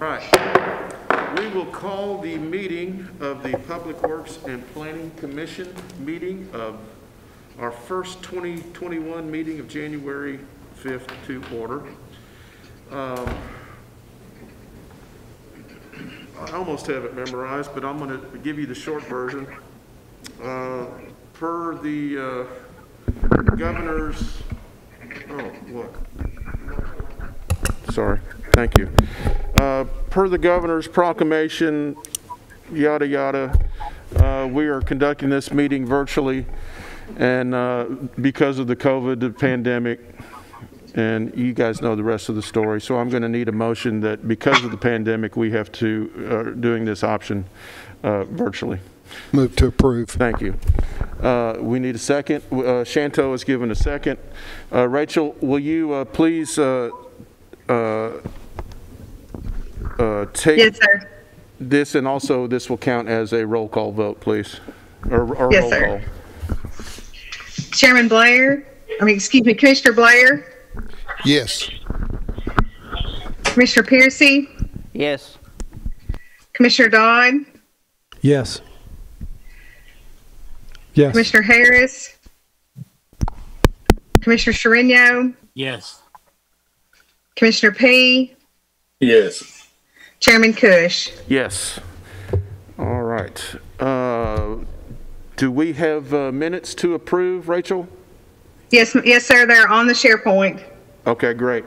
Right. We will call the meeting of the Public Works and Planning Commission meeting of our first 2021 meeting of January 5th to order. I almost have it memorized, but I'm going to give you the short version. Per the governor's, sorry, thank you. Per the governor's proclamation, yada yada, we are conducting this meeting virtually, and because of the COVID pandemic, and you guys know the rest of the story. So I'm going to need a motion that because of the pandemic, we have to doing this option virtually. Move to approve. Thank you. We need a second. Shanto has given a second. Rachel, will you please take yes, sir. This, and also this will count as a roll call vote, please. Or yes, roll sir. call. Chairman Blair, Commissioner Blair. Yes. Commissioner Piercy. Yes. Commissioner Dodd. Yes. Yes. Commissioner Harris. Commissioner Sherino. Yes. Commissioner P. Yes. Chairman Cush. Yes. All right. Do we have minutes to approve, Rachel? Yes, yes, sir. They're on the SharePoint. Okay, great.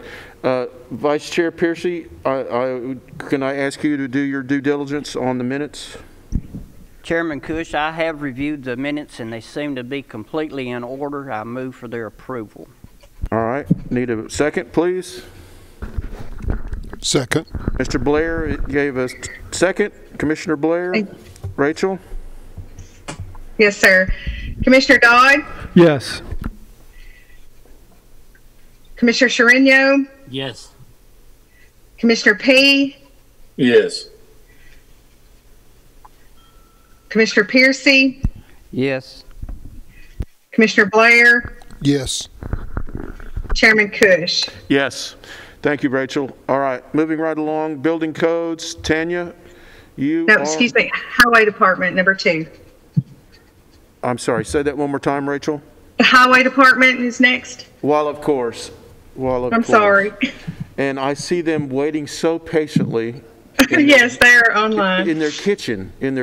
Vice Chair Piercy, can I ask you to do your due diligence on the minutes? Chairman Cush, I have reviewed the minutes and they seem to be completely in order. I move for their approval. All right. Need a second, please? Second. Mr. Blair gave us second. Commissioner Blair? Rachel? Yes, sir. Commissioner Dodd. Yes. Commissioner Sherino. Yes. Commissioner P. Yes. Commissioner Piercy. Yes. Commissioner Blair. Yes. Chairman Cush. Yes. Thank you, Rachel. All right. Moving right along. Building codes. Tanya, you No, are... excuse me. Highway Department, number 2. I'm sorry. Say that one more time, Rachel. The Highway Department is next. Well, of course. Well, of I'm course. sorry. And I see them waiting so patiently. Yes, they're online. In their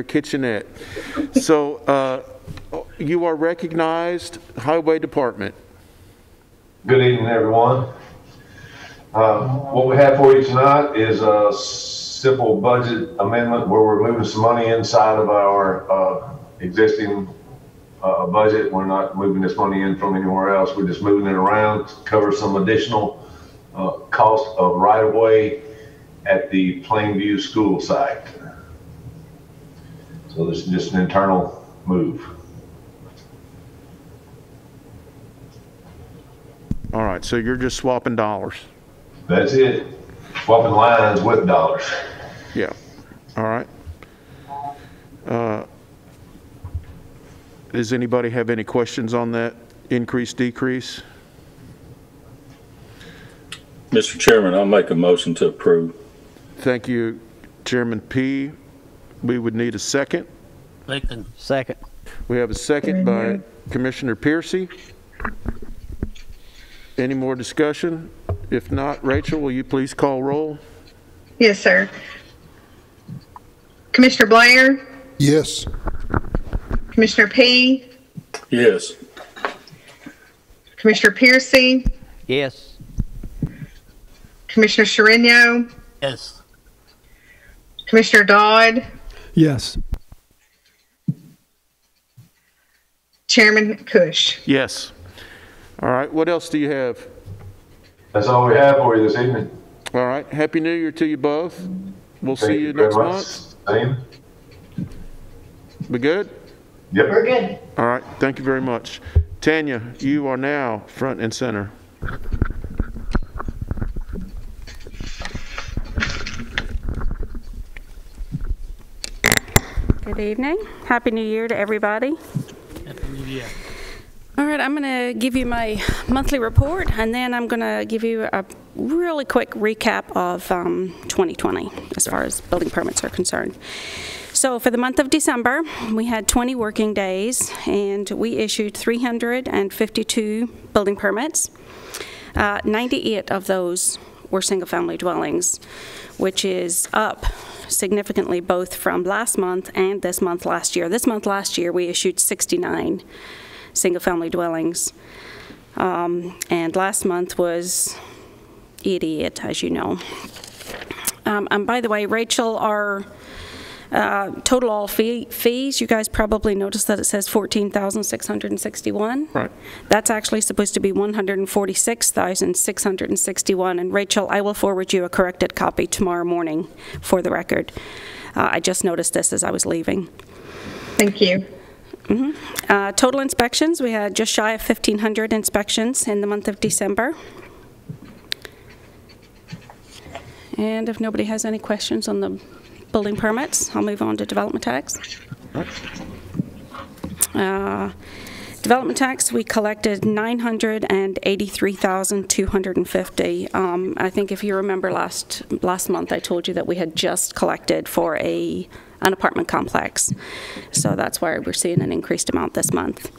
kitchenette. So you are recognized, Highway Department. Good evening, everyone. What we have for you tonight is a simple budget amendment where we're moving some money inside of our existing budget. We're not moving this money in from anywhere else. We're just moving it around to cover some additional cost of right-of-way at the Plainview school site. So this is just an internal move. All right, so you're just swapping dollars. That's it. Swapping lines with dollars. Yeah. All right. Does anybody have any questions on that increase, decrease? Mr. Chairman, I'll make a motion to approve. Thank you, Chairman P. We would need a second. Second. We have a second by Commissioner Piercy. Any more discussion? If not, Rachel, will you please call roll? Yes, sir. Commissioner Blair. Yes. Commissioner P. Yes. Commissioner Piercy. Yes. Commissioner Sherino. Yes. Commissioner Dodd. Yes. Chairman Cush. Yes. All right, what else do you have? That's all we have for you this evening. All right, Happy New Year to you both. We'll Thank see you very next much. month. Same. We good? Yep. We're good. All right, thank you very much. Tanya, you are now front and center. Good evening. Happy New Year to everybody. Happy New Year. All right, I'm going to give you my monthly report, and then I'm going to give you a really quick recap of 2020 as far as building permits are concerned. So for the month of December, we had 20 working days, and we issued 352 building permits. 98 of those were single-family dwellings, which is up significantly both from last month and this month last year. This month last year, we issued 69 single-family dwellings, and last month was 88, as you know. And by the way, Rachel, our total all fees, you guys probably noticed that it says $14,661. Right. That's actually supposed to be $146,661. And Rachel, I will forward you a corrected copy tomorrow morning for the record. I just noticed this as I was leaving. Thank you. Total inspections, we had just shy of 1,500 inspections in the month of December. And if nobody has any questions on the building permits, I'll move on to development tax. Development tax, we collected $983,250. I think if you remember last month, I told you that we had just collected for an apartment complex. So that's why we're seeing an increased amount this month.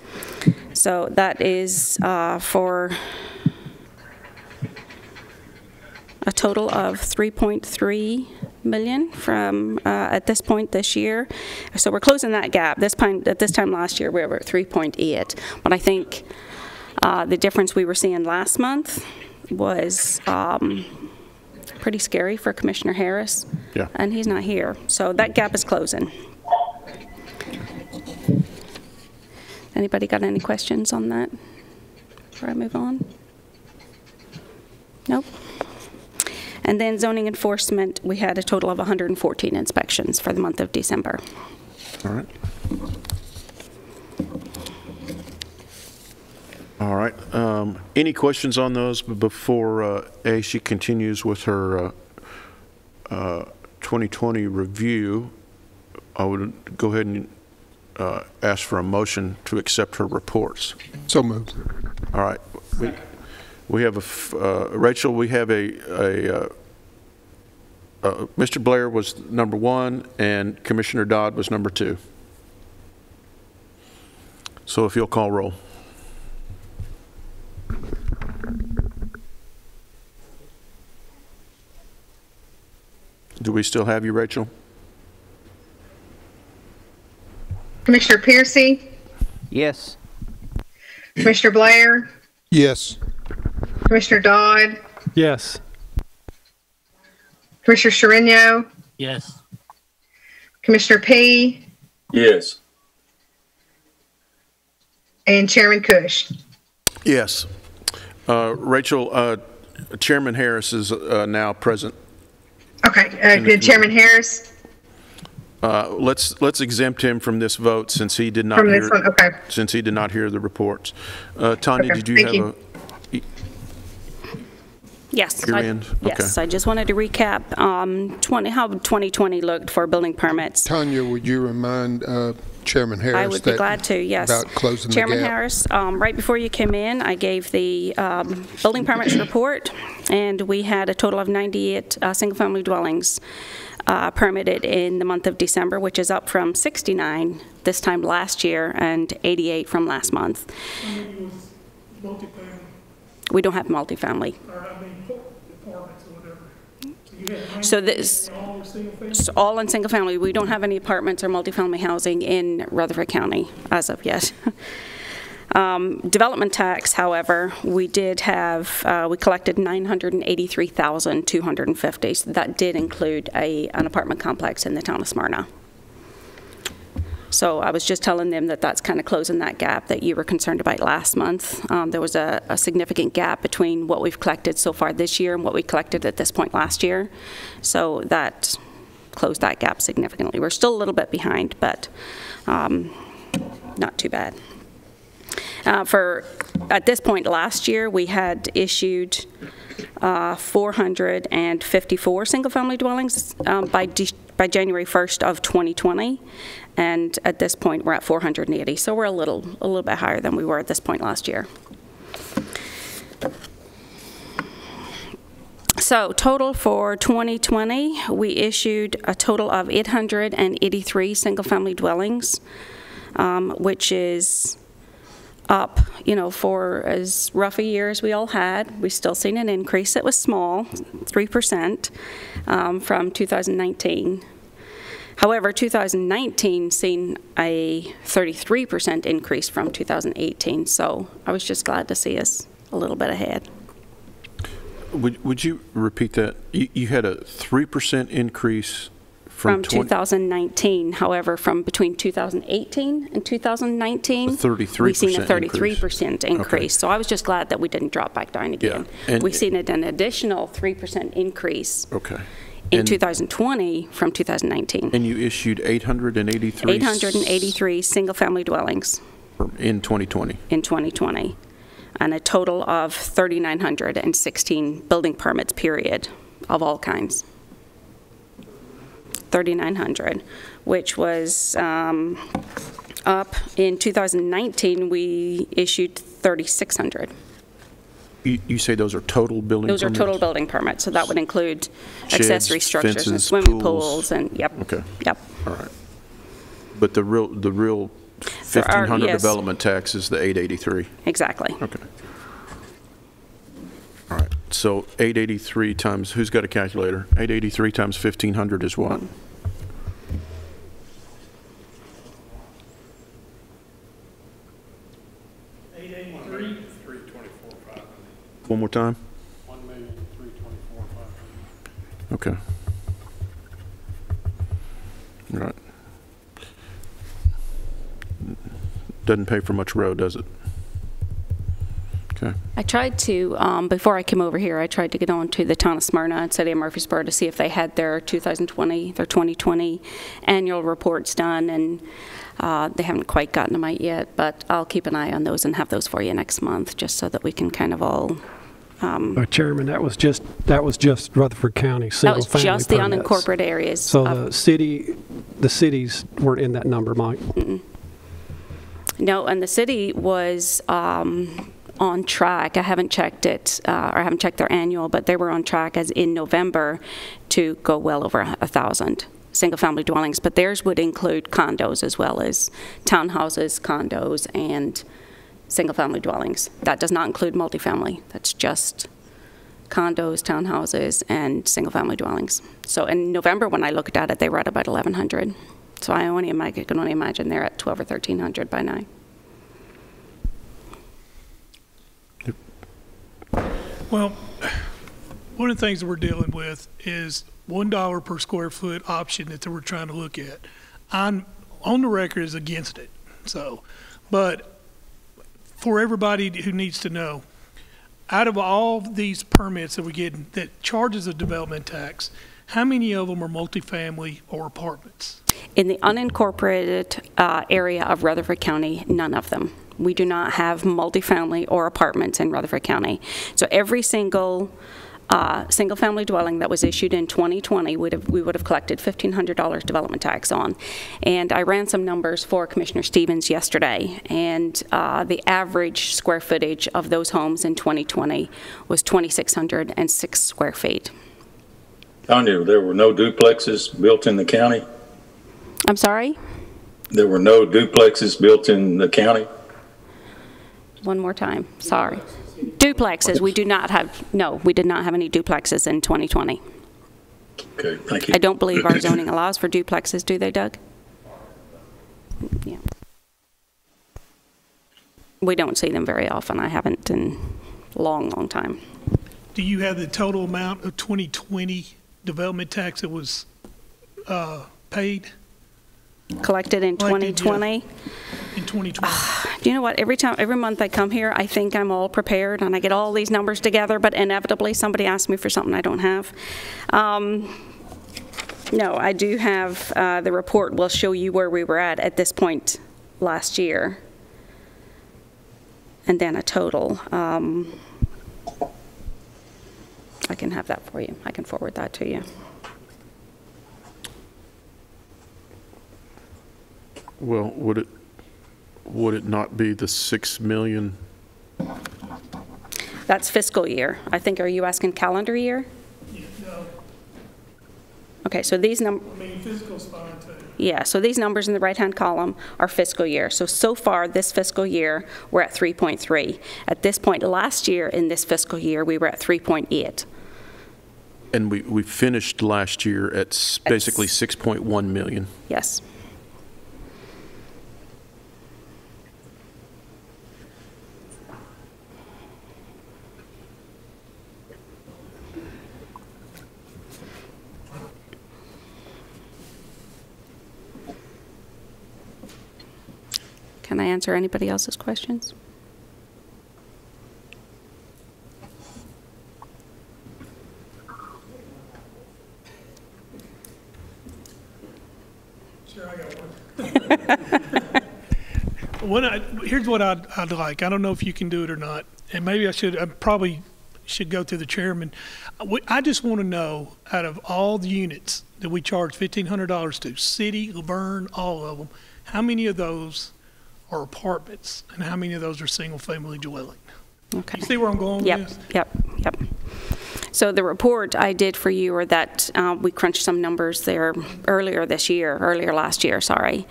So that is for a total of $3.3 million from at this point this year. So we're closing that gap. At this time last year, we were at 3.8. But I think the difference we were seeing last month was pretty scary for Commissioner Harris. Yeah. And he's not here. So that gap is closing. Anybody got any questions on that before I move on? Nope. And then zoning enforcement, we had a total of 114 inspections for the month of December. All right. All right. Any questions on those before she continues with her 2020 review? I would go ahead and ask for a motion to accept her reports. So moved. All right. We have Rachel, we have Mr. Blair was number 1 and Commissioner Dodd was number 2. So if you'll call roll. Do we still have you, Rachel? Commissioner Piercy, Yes. Commissioner Blair, Yes. Commissioner Dodd, Yes. Commissioner Chirino, Yes. Commissioner P, Yes. and Chairman Cush. Yes. Rachel, Chairman Harris is now present. Okay, Chairman Harris, Let's exempt him from this vote since he did not from hear, this one, okay. since he did not hear the reports. Tanya, Okay, did you thank have you. Yes. Your end? Yes, Okay. I just wanted to recap how 2020 looked for building permits. Tanya, would you remind Chairman Harris? I would be glad to, yes. About closing Chairman the gap? Harris, right before you came in, I gave the building permits report, and we had a total of 98 single-family dwellings permitted in the month of December, which is up from 69 this time last year and 88 from last month. We don't have multifamily. Apartments or whatever. So this, so all in single family. We don't have any apartments or multifamily housing in Rutherford County as of yet. Development tax, however, we did have, we collected $983,250. So that did include an apartment complex in the town of Smyrna. So I was just telling them that that's kind of closing that gap that you were concerned about last month. There was a significant gap between what we've collected so far this year and what we collected at this point last year. So that closed that gap significantly. We're still a little bit behind, but not too bad. At this point last year, we had issued 454 single-family dwellings by January 1st of 2020, And at this point, we're at 480. So we're a little bit higher than we were at this point last year. So total for 2020, we issued a total of 883 single-family dwellings, which is up, for as rough a year as we all had. We've still seen an increase. It was small, 3% from 2019. However, 2019 seen a 33% increase from 2018, so I was just glad to see us a little bit ahead. Would you repeat that? You had a 3% increase from 2019. However, from between 2018 and 2019, a 33% we've seen a 33% increase. Okay. So I was just glad that we didn't drop back down again. Yeah. We've seen an additional 3% increase. Okay. In 2020 from 2019. And you issued 883? 883 single-family dwellings. In 2020? In 2020. And a total of 3,916 building permits, period, of all kinds. 3,900, which was up. In 2019, we issued 3,600. You say those are total building permits? Those are total building permits, so that would include Sheds, accessory structures, fences, and swimming pools. pools, and yep. Okay. Yep. All right. But the real 1,500 yes. development tax is the 883? Exactly. Okay. All right. So 883 times, who's got a calculator? 883 times 1,500 is what? One more time? 1,324,500. Okay. All right. Doesn't pay for much road, does it? Okay. I tried to, before I came over here, I tried to get on to the town of Smyrna and City of Murfreesboro to see if they had their 2020 annual reports done, and they haven't quite gotten them out yet, but I'll keep an eye on those and have those for you next month, just so that we can kind of all... Chairman, that was just Rutherford County single family. That was just the permits. unincorporated areas. So the cities weren't in that number, Mike. No, and the city was on track. I haven't checked it, or I haven't checked their annual, but they were on track as in November to go well over 1,000 single-family dwellings. But theirs would include condos as well as townhouses, condos, and single-family dwellings. That does not include multifamily. That's just condos, townhouses, and single-family dwellings. So in November, when I looked at it, they were at about 1,100. So I can only imagine they're at 1,200 or 1,300 by now. Well, one of the things that we're dealing with is $1 per square foot option that we're trying to look at. I'm on the record is against it. So, but for everybody who needs to know, out of all these permits that we get that charges a development tax, how many of them are multifamily or apartments? In the unincorporated area of Rutherford County, none of them. We do not have multifamily or apartments in Rutherford County. So every single single-family dwelling that was issued in 2020, we would have collected $1,500 development tax on. And I ran some numbers for Commissioner Stevens yesterday, and the average square footage of those homes in 2020 was 2,606 square feet. Tanya, there were no duplexes built in the county? I'm sorry? There were no duplexes built in the county? One more time, sorry. Duplexes, we do not have, no, we did not have any duplexes in 2020. Okay, thank you. I don't believe our zoning allows for duplexes, do they, Doug? Yeah. We don't see them very often. I haven't in a long, long time. Do you have the total amount of 2020 development tax that was paid? Collected in 2020? In 2020. Do you know what? Every month I come here, I think I'm all prepared and I get all these numbers together, but inevitably somebody asks me for something I don't have. No, I do have, the report will show you where we were at this point last year. And then a total. I can have that for you. I can forward that to you. Well, would it not be the 6 million? That's fiscal year. I think, are you asking calendar year? Yeah, no, Okay, so these numbers, I mean, physical's fine too. yeah, so these numbers in the right-hand column are fiscal year. So far this fiscal year, we're at 3.3. At this point last year in this fiscal year, we were at 3.8. And we finished last year at basically 6.1 million. Yes. Can I answer anybody else's questions? Sure, I got one. Here's what I'd like. I don't know if you can do it or not, and maybe I probably should go through the chairman. I just want to know, out of all the units that we charge $1,500 to, city, Laverne, all of them, how many of those are apartments, and how many of those are single-family dwelling? Okay. You see where I'm going with this? Yep. So the report I did for you, or that we crunched some numbers there earlier last year, sorry,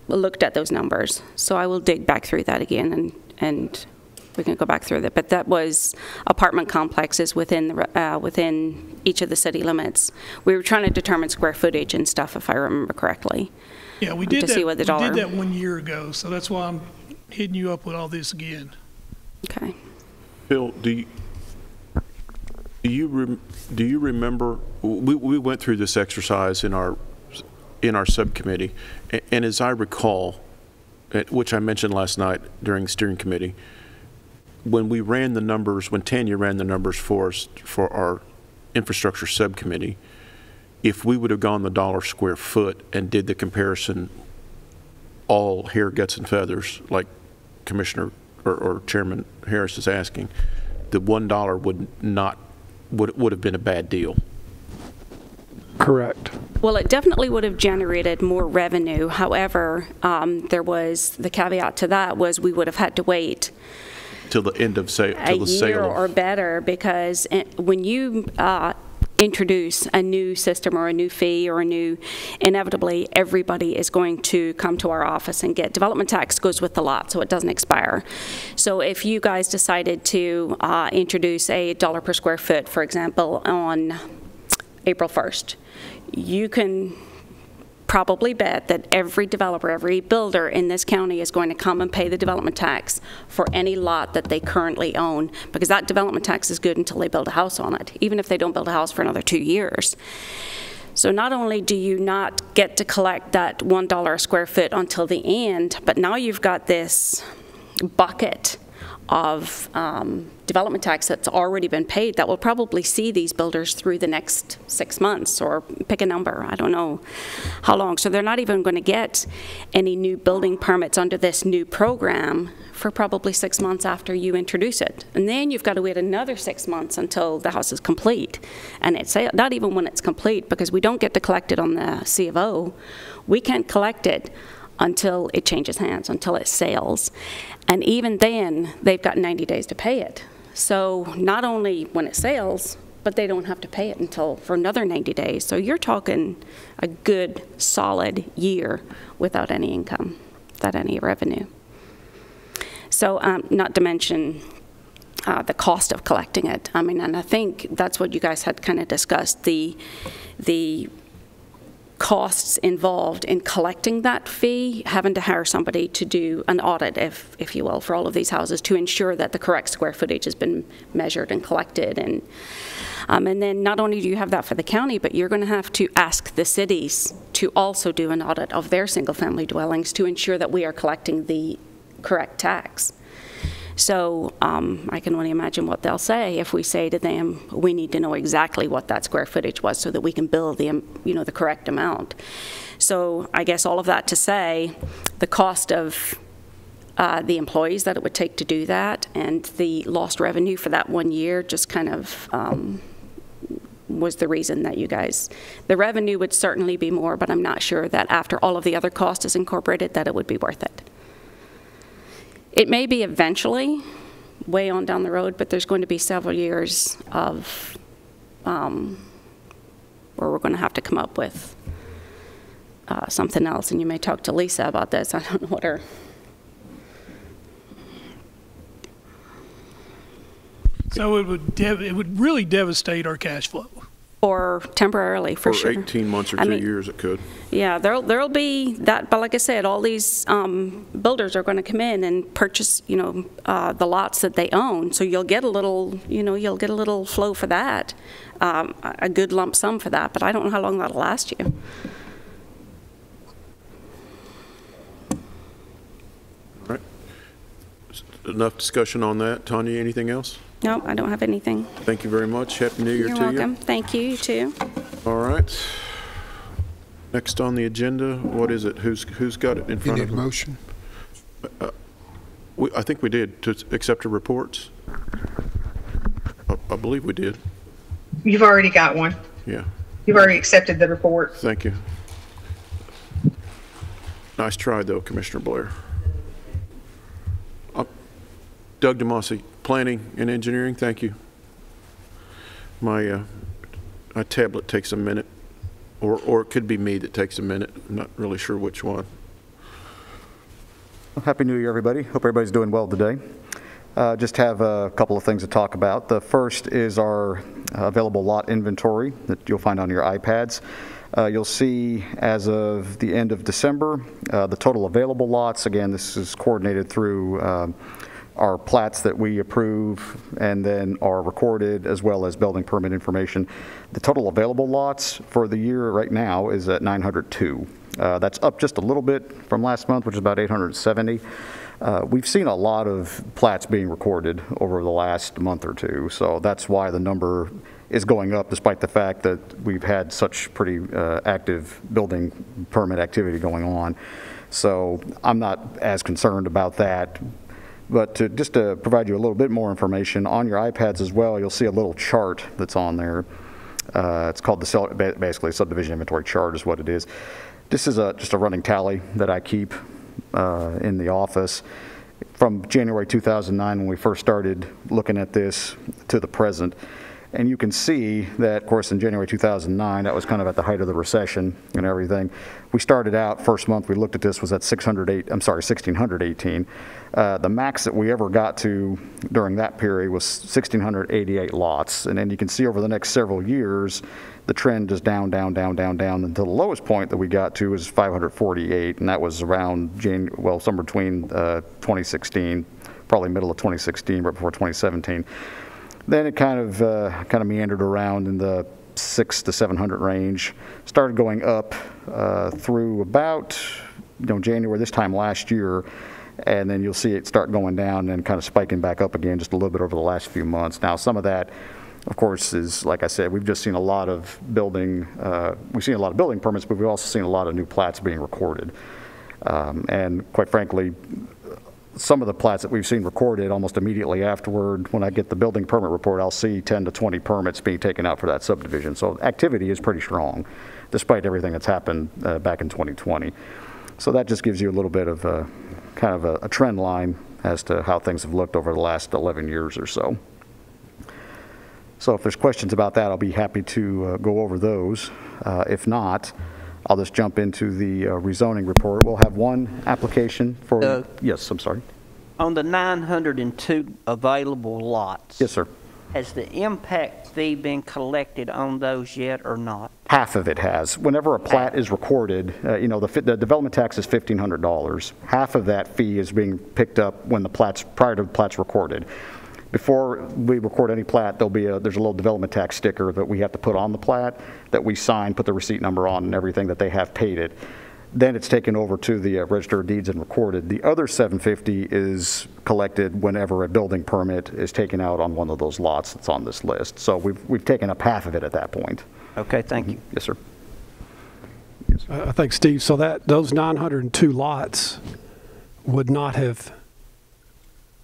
looked at those numbers. So I will dig back through that again, and we can go back through that. But that was apartment complexes within each of the city limits. We were trying to determine square footage and stuff, if I remember correctly. Yeah, we did to that. see what the we did that 1 year ago, so that's why I'm hitting you up with all this again. Okay. Phil, do you remember, we went through this exercise in our subcommittee, and as I recall, which I mentioned last night during the steering committee, when we ran the numbers, when Tanya ran the numbers for us for our infrastructure subcommittee, if we would have gone the dollar square foot and did the comparison all hair, guts, and feathers, like Commissioner or Chairman Harris is asking, the $1 would have been a bad deal. Correct. Well, it definitely would have generated more revenue. However, there was the caveat to that was we would have had to wait Till the end of till the sale. A year or better, because when you introduce a new system or a new fee or inevitably everybody is going to come to our office and get development tax goes with the lot, so it doesn't expire. So if you guys decided to introduce $1 per square foot, for example, on April 1st, you can probably bet that every developer, every builder in this county is going to come and pay the development tax for any lot that they currently own, because that development tax is good until they build a house on it, even if they don't build a house for another 2 years. So not only do you not get to collect that $1 a square foot until the end, but now you've got this bucket of development tax that's already been paid that will probably see these builders through the next 6 months, or pick a number, I don't know how long. So they're not even going to get any new building permits under this new program for probably 6 months after you introduce it. And then you've got to wait another 6 months until the house is complete. And it's not even when it's complete, because we don't get to collect it on the C of O. We can't collect it until it changes hands, until it sells. And even then, they've got 90 days to pay it. So not only when it sells, but they don't have to pay it for another 90 days. So you're talking a good, solid year without any income, without any revenue. So not to mention the cost of collecting it. I mean, and I think that's what you guys had kind of discussed, the costs involved in collecting that fee, having to hire somebody to do an audit, if you will, for all of these houses to ensure that the correct square footage has been measured and collected. And then not only do you have that for the county, but you're going to have to ask the cities to also do an audit of their single-family dwellings to ensure that we are collecting the correct tax. So I can only imagine what they'll say if we say to them, we need to know exactly what that square footage was so that we can bill the, the correct amount. So I guess all of that to say, the cost of the employees that it would take to do that and the lost revenue for that 1 year just kind of was the reason that you guys, the revenue would certainly be more, but I'm not sure that after all of the other cost is incorporated that it would be worth it. It may be eventually, way on down the road, but there's going to be several years of where we're going to have to come up with something else, and you may talk to Lisa about this. I don't know what her... So it would really devastate our cash flow. Or temporarily, for sure. For 18 months or 2 years, it could. Yeah, there'll be that, but like I said, all these builders are going to come in and purchase, you know, the lots that they own. So you'll get a little, you know, you'll get a little flow for that, a good lump sum for that. But I don't know how long that'll last you. All right. Enough discussion on that. Tanya, anything else? No, I don't have anything. Thank you very much. Happy New Year to you. You're welcome. Thank you, you too. All right. Next on the agenda, what is it? Who's got it in front of them? You need a motion? I think we did, to accept the reports. I believe we did. You've already got one. Yeah. You've already accepted the report. Thank you. Nice try, though, Commissioner Blair. Doug DeMasi, Planning and Engineering, thank you. My tablet takes a minute, or it could be me that takes a minute. I'm not really sure which one. Happy New Year, everybody. Hope everybody's doing well today. Just have a couple of things to talk about. The first is our available lot inventory that you'll find on your iPads. You'll see as of the end of December, the total available lots. Again, this is coordinated through our plats that we approve and then are recorded, as well as building permit information. The total available lots for the year right now is at 902. That's up just a little bit from last month, which is about 870. We've seen a lot of plats being recorded over the last month or two, so that's why the number is going up, despite the fact that we've had such pretty active building permit activity going on. So I'm not as concerned about that. But just to provide you a little bit more information, on your iPads as well, you'll see a little chart that's on there. It's called basically a subdivision inventory chart is what it is. This is just a running tally that I keep in the office from January 2009 when we first started looking at this to the present. And you can see that, of course, in January 2009, that was kind of at the height of the recession and everything. We started out, first month we looked at this was at 1,618. The max that we ever got to during that period was 1,688 lots. And then you can see over the next several years, the trend is down, down, down, down, down until the lowest point that we got to is 548. And that was around, somewhere between 2016, probably middle of 2016, right before 2017. Then it kind of meandered around in the 600 to 700 range. Started going up through about January this time last year, and then you'll see it start going down and kind of spiking back up again just a little bit over the last few months. Now some of that, of course, is like I said, we've just seen a lot of building. We've seen a lot of building permits, but we've also seen a lot of new plats being recorded, and quite frankly, some of the plats that we've seen recorded almost immediately afterward, when I get the building permit report, I'll see 10 to 20 permits being taken out for that subdivision. So activity is pretty strong, despite everything that's happened back in 2020. So that just gives you a little bit of a trend line as to how things have looked over the last 11 years or so. So if there's questions about that, I'll be happy to go over those. If not, I'll just jump into the rezoning report. We'll have one application for, yes, I'm sorry. On the 902 available lots. Yes, sir. Has the impact fee been collected on those yet or not? Half of it has. Whenever a plat is recorded, the development tax is $1,500. Half of that fee is being picked up when prior to the plat's recorded. Before we record any plat, there's a little development tax sticker that we have to put on the plat that we sign, put the receipt number on and everything that they have paid it. Then it's taken over to the Register of Deeds and recorded. The other $750 is collected whenever a building permit is taken out on one of those lots that's on this list. So we've taken up half of it at that point. Okay, thank you. Yes, sir. Yes. I think, Steve, so those 902 lots would not have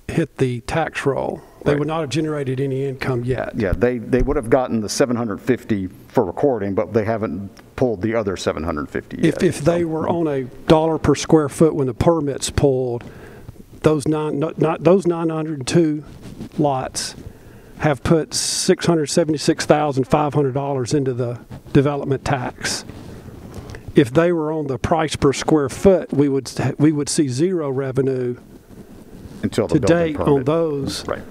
hit the tax roll They would not have generated any income yet. Yeah, they would have gotten the 750 for recording, but they haven't pulled the other 750 yet. If they were on a dollar per square foot when the permit's pulled, those 902 lots have put $676,500 into the development tax. If they were on the price per square foot, we would see zero revenue until the to building date permit. on those. Right.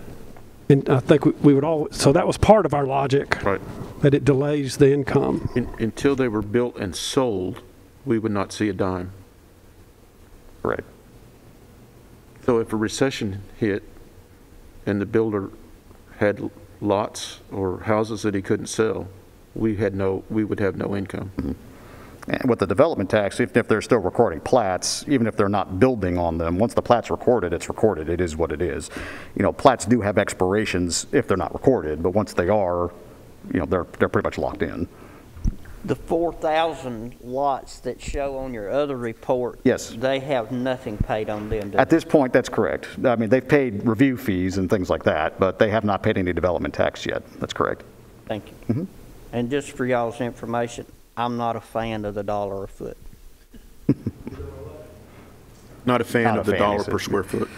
And I think we would all, so that was part of our logic, Right. that it delays the income. Until they were built and sold, we would not see a dime. Right. So if a recession hit and the builder had lots or houses that he couldn't sell, we would have no income. Mm-hmm. And with the development tax, if they're still recording plats, even if they're not building on them, once the plat's recorded, it's recorded. It is what it is. You know, plats do have expirations if they're not recorded, but once they are, you know, they're pretty much locked in. The 4,000 lots that show on your other report, Yes. they have nothing paid on them. At this point, that's correct. I mean, they've paid review fees and things like that, but they have not paid any development tax yet. That's correct. Thank you. Mm-hmm. And just for y'all's information, I'm not a fan of the dollar a foot. Not a fan Not a of the fan, dollar he said. per square foot,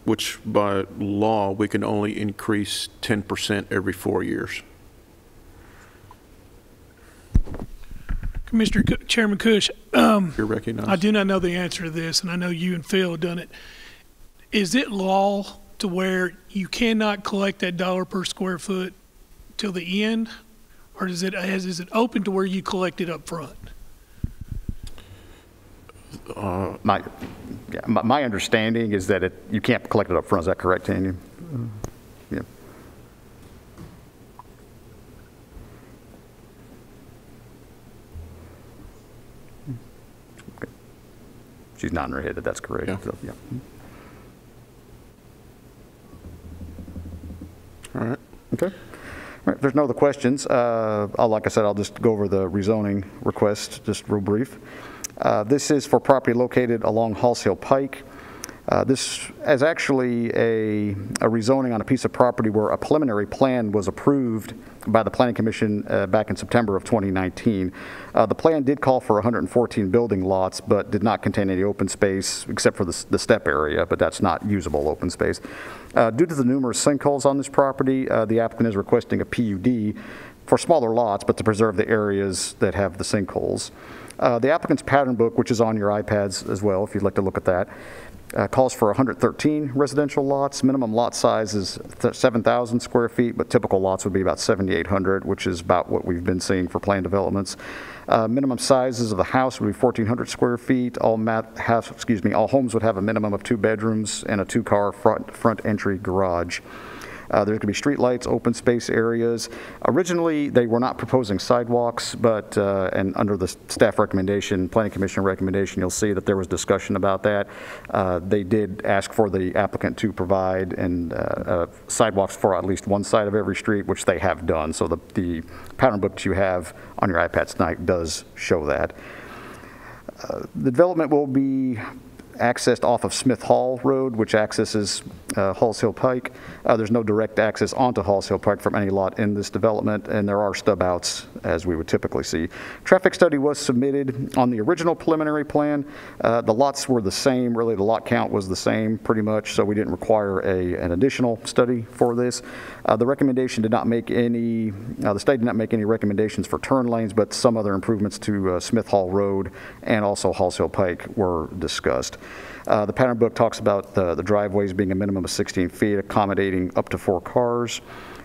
which by law, we can only increase 10% every 4 years. Chairman Cush, You're recognized. I do not know the answer to this, and I know you and Phil have done it. Is it law to where you cannot collect that dollar per square foot till the end, or is it open to where you collect it up front? My understanding is that you can't collect it up front. Is that correct, Tanya? Yeah. Okay. She's nodding her head that that's correct. Yeah. So, yeah. All right. Okay. All right, if there's no other questions, like I said, I'll just go over the rezoning request, just real brief. This is for property located along Halls Hill Pike. This is actually a rezoning on a piece of property where a preliminary plan was approved by the Planning Commission back in September of 2019. The plan did call for 114 building lots, but did not contain any open space except for the step area, but that's not usable open space. Due to the numerous sinkholes on this property, the applicant is requesting a PUD for smaller lots, but to preserve the areas that have the sinkholes. The applicant's pattern book, which is on your iPads as well, if you'd like to look at that, calls for 113 residential lots. Minimum lot size is 7,000 square feet, but typical lots would be about 7,800, which is about what we've been seeing for planned developments. Minimum sizes of the house would be 1,400 square feet. All homes would have a minimum of 2 bedrooms and a 2-car front entry garage. There's going to be street lights, open space areas. Originally, they were not proposing sidewalks, but and under the staff recommendation, Planning Commission recommendation, you'll see that there was discussion about that. They did ask for the applicant to provide sidewalks for at least one side of every street, which they have done. So the pattern book that you have on your iPad tonight does show that. The development will be accessed off of Smith Hall Road, which accesses Halls Hill Pike. There's no direct access onto Halls Hill Pike from any lot in this development, and there are stub outs as we would typically see. Traffic study was submitted on the original preliminary plan. The lots were the same, really the lot count was the same pretty much, so we didn't require an additional study for this. The recommendation did not make any, the study did not make any recommendations for turn lanes, but some other improvements to Smith Hall Road and also Halls Hill Pike were discussed. The pattern book talks about the driveways being a minimum of 16 feet, accommodating up to 4 cars.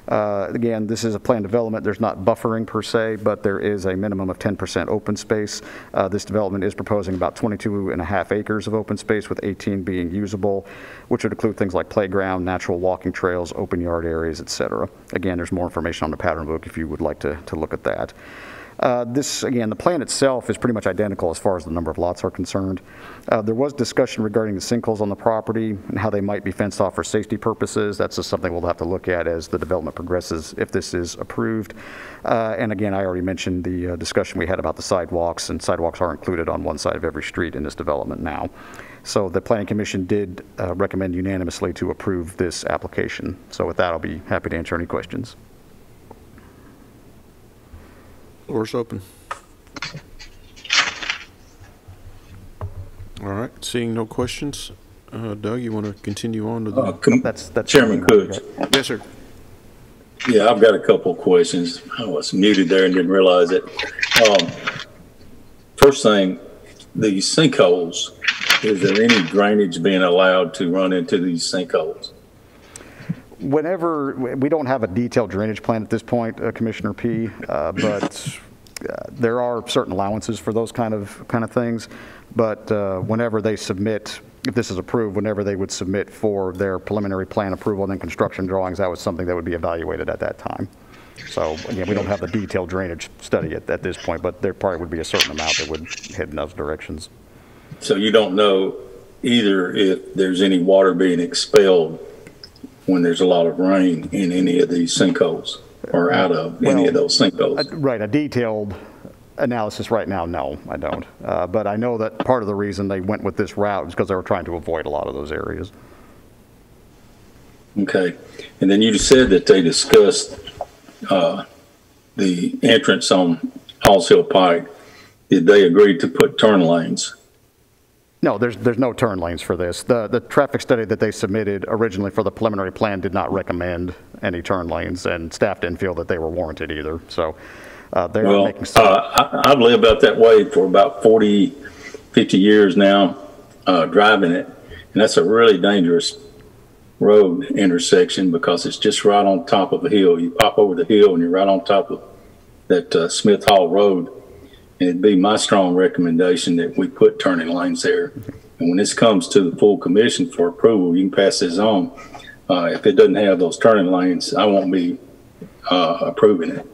Again, this is a planned development. There's not buffering per se, but there is a minimum of 10% open space. This development is proposing about 22.5 acres of open space, with 18 being usable, which would include things like playground, natural walking trails, open yard areas, etc. Again, there's more information on the pattern book if you would like to look at that. Again, the plan itself is pretty much identical as far as the number of lots are concerned. There was discussion regarding the sinkholes on the property and how they might be fenced off for safety purposes. That's just something we'll have to look at as the development progresses if this is approved. And again, I already mentioned the discussion we had about the sidewalks, and sidewalks are included on one side of every street in this development now. So the Planning Commission did recommend unanimously to approve this application. So with that, I'll be happy to answer any questions. Floor's open. All right, seeing no questions, Doug, you want to continue on to the... That's Chairman Cooch. Yes, sir. Yeah, I've got a couple of questions. I was muted there and didn't realize it. First thing, these sinkholes, is there any drainage being allowed to run into these sinkholes? Whenever, we don't have a detailed drainage plan at this point, Commissioner P., but there are certain allowances for those kind of things. But whenever they submit, if this is approved, whenever they would submit for their preliminary plan approval and then construction drawings, that was something that would be evaluated at that time. So again, we don't have the detailed drainage study at this point, but there probably would be a certain amount that would head in those directions. So you don't know either if there's any water being expelled when there's a lot of rain in any of these sinkholes or out of any of those sinkholes? Right, a detailed analysis right now, no, I don't. But I know that part of the reason they went with this route is because they were trying to avoid a lot of those areas. Okay. And then you said that they discussed the entrance on Halls Hill Pike. Did they agree to put turn lanes? No, there's no turn lanes for this. The traffic study that they submitted originally for the preliminary plan did not recommend any turn lanes, and staff didn't feel that they were warranted either. So they are making some... I've lived out that way for about 40, 50 years now, driving it, and that's a really dangerous road intersection because it's just right on top of a hill. You pop over the hill and you're right on top of that Smith Hall Road. And it'd be my strong recommendation that we put turning lanes there. And when this comes to the full commission for approval, you can pass this on. If it doesn't have those turning lanes, I won't be approving it.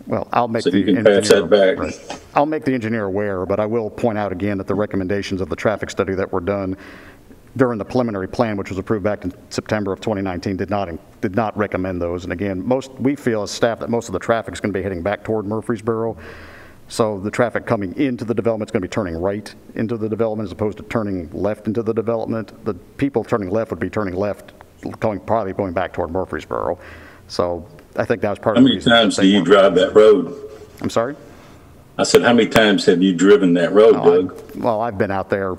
Well, I'll make so the you can engineer, pass that back. Right. I'll make the engineer aware, but I will point out again that the recommendations of the traffic study that were done during the preliminary plan, which was approved back in September of 2019, did not recommend those. And again, we feel as staff that most of the traffic is going to be heading back toward Murfreesboro. So the traffic coming into the development is going to be turning right into the development as opposed to turning left into the development. The people turning left would be turning left, probably going back toward Murfreesboro. So I think that was part of the reason. How many times do you drive that road? I'm sorry? I said, how many times have you driven that road, Doug? Well, I've been out there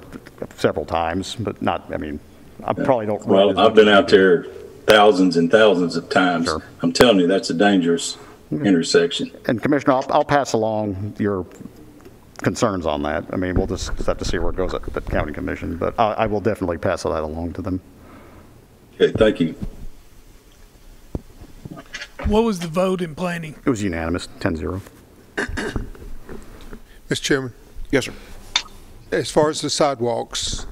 several times, but not, I mean, I probably don't. Well, I've been out there thousands and thousands of times. Sure. I'm telling you, that's a dangerous intersection. And Commissioner, I'll pass along your concerns on that. I mean, we'll just have to see where it goes at the county commission, but I will definitely pass that along to them. Okay, thank you. What was the vote in planning? It was unanimous, 10-0. Mr. Chairman. Yes, sir. As far as the sidewalks,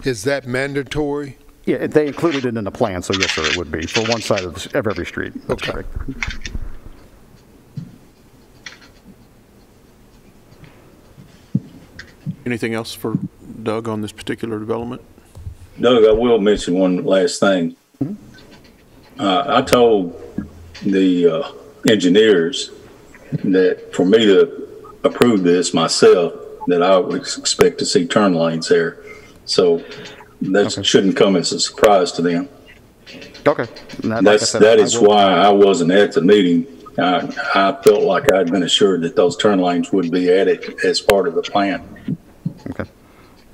is that mandatory? Yeah, they included it in the plan, so yes, sir, it would be for one side of every street. That's okay. Correct. Anything else for Doug on this particular development? Doug, I will mention one last thing. I told the engineers that for me to approve this myself, that I would expect to see turn lanes there. So that shouldn't come as a surprise to them. Okay. That is why I wasn't at the meeting. I felt like I'd been assured that those turn lanes would be added as part of the plan. Okay.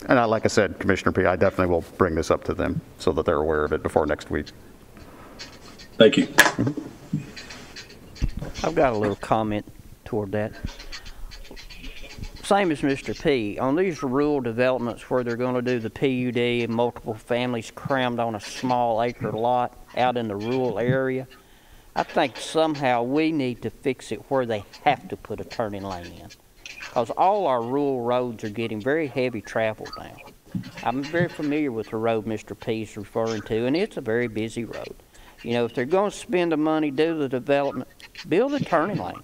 And like I said, Commissioner P., I definitely will bring this up to them so that they're aware of it before next week. Thank you. I've got a little comment toward that. Same as Mr. P. On these rural developments where they're going to do the PUD and multiple families crammed on a small acre lot out in the rural area, I think somehow we need to fix it where they have to put a turning lane in. Because all our rural roads are getting very heavy travel now. I'm very familiar with the road Mr. P is referring to, and it's a very busy road. You know, if they're going to spend the money, do the development, build a turning lane,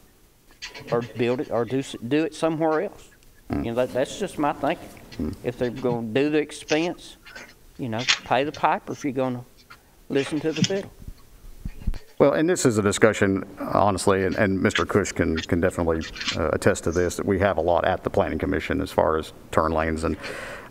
or build it, or do it somewhere else. You know, that's just my thinking. If they're going to do the expense, you know, pay the piper if you're going to listen to the fiddle. Well, and this is a discussion, honestly, and Mr. Cush can definitely attest to this, that we have a lot at the Planning Commission as far as turn lanes. And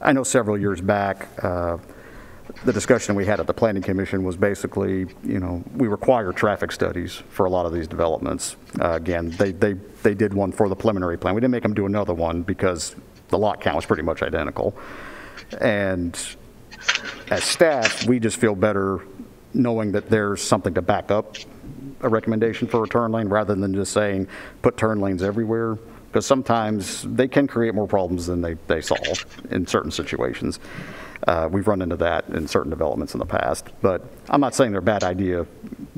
I know several years back, the discussion we had at the Planning Commission was basically, you know, we require traffic studies for a lot of these developments. Again, they did one for the preliminary plan. We didn't make them do another one because the lot count was pretty much identical. And as staff, we just feel better knowing that there's something to back up a recommendation for a turn lane rather than just saying put turn lanes everywhere, because sometimes they can create more problems than they solve in certain situations. We've run into that in certain developments in the past, but I'm not saying they're a bad idea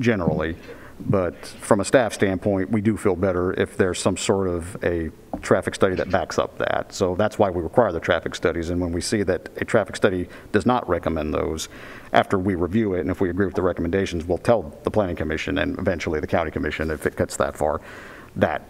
generally, but from a staff standpoint, we do feel better if there's some sort of a traffic study that backs up that. So that's why we require the traffic studies, and when we see that a traffic study does not recommend those, after we review it, and if we agree with the recommendations, we'll tell the Planning Commission and eventually the County Commission, if it gets that far, that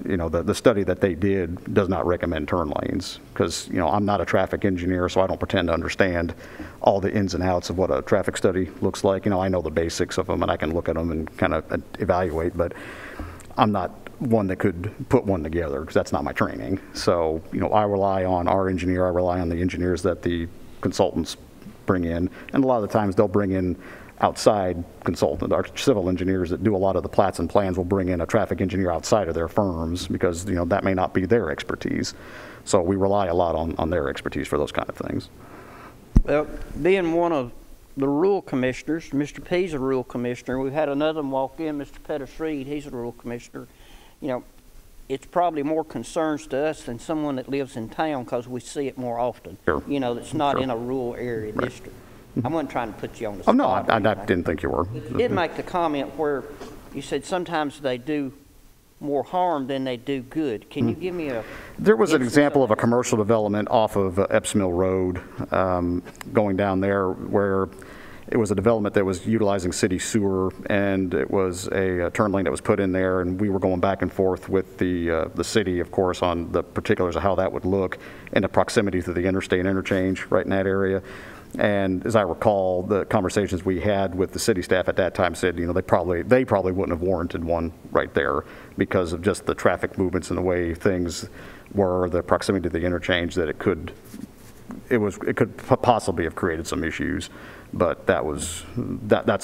you know, the study that they did does not recommend turn lanes, because, you know, I'm not a traffic engineer, so I don't pretend to understand all the ins and outs of what a traffic study looks like. You know, I know the basics of them and I can look at them and kind of evaluate, but I'm not one that could put one together because that's not my training. So, you know, I rely on our engineer, I rely on the engineers that the consultants bring in, and a lot of the times they'll bring in outside consultant. Our civil engineers that do a lot of the plats and plans will bring in a traffic engineer outside of their firms because, you know, that may not be their expertise. So we rely a lot on their expertise for those kind of things. Well, being one of the rural commissioners, Mr. P's a rural commissioner. We've had another one walk in, Mr. Pettis Reed, he's a rural commissioner. You know, it's probably more concerns to us than someone that lives in town because we see it more often. Sure. You know, that's not Sure. in a rural area district. I wasn't trying to put you on the Oh, spot. no, I didn't think you were. You did make the comment where you said sometimes they do more harm than they do good. Can you give me a... There was an example of a commercial development off of Epps Mill Road going down there where it was a development that was utilizing city sewer, and it was a turn lane that was put in there, and we were going back and forth with the city, of course, on the particulars of how that would look in the proximity to the interstate interchange right in that area. And as I recall, the conversations we had with the city staff at that time said, you know, they probably wouldn't have warranted one right there because of just the traffic movements and the way things were, the proximity to the interchange, that it could possibly have created some issues. But that's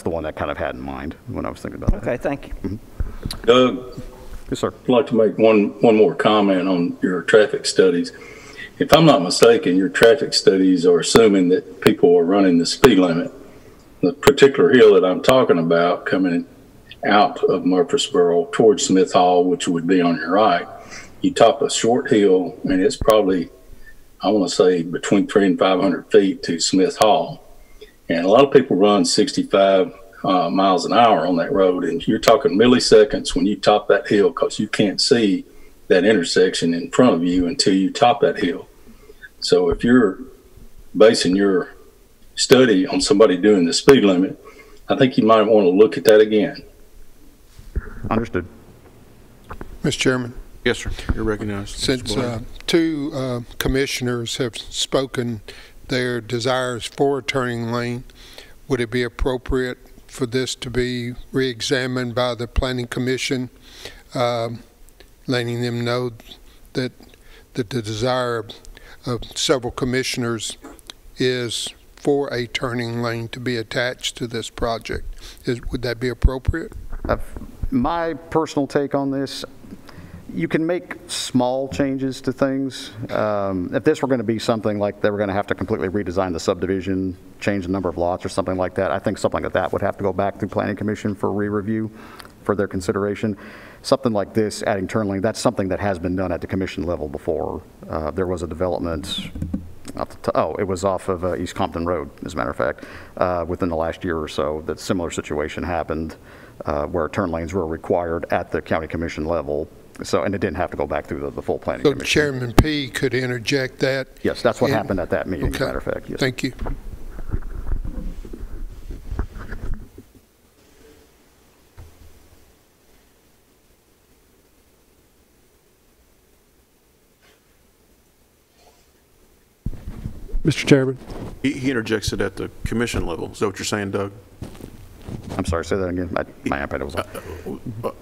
the one that kind of had in mind when I was thinking about that. Okay, thank you. Mm-hmm. Doug? Yes, sir. I'd like to make one more comment on your traffic studies. If I'm not mistaken, your traffic studies are assuming that people are running the speed limit. The particular hill that I'm talking about coming out of Murfreesboro towards Smith Hall, which would be on your right, you top a short hill, and it's probably, I want to say, between 300 and 500 feet to Smith Hall. And a lot of people run 65 miles an hour on that road, and you're talking milliseconds when you top that hill because you can't see that intersection in front of you until you top that hill. So if you're basing your study on somebody doing the speed limit, I think you might want to look at that again. Understood. Mr. Chairman. Yes, sir. You're recognized. Since two commissioners have spoken their desires for a turning lane, would it be appropriate for this to be re-examined by the Planning Commission, letting them know that the desire of several commissioners is for a turning lane to be attached to this project? Would that be appropriate? My personal take on this, you can make small changes to things. If this were going to be something like they were going to have to completely redesign the subdivision, change the number of lots or something like that, I think something like that would have to go back to Planning Commission for re-review for their consideration. Something like this, adding turn lane, that's something that has been done at the commission level before. There was a development, it was off of East Compton Road, as a matter of fact, within the last year or so, that similar situation happened where turn lanes were required at the county commission level. So, and it didn't have to go back through the full planning commission. So Chairman P could interject that? Yes, that's what happened at that meeting, as a matter of fact. Yes. Thank you. Mr. Chairman. He interjects it at the commission level. Is that what you're saying, Doug? I'm sorry, say that again. My iPad was on.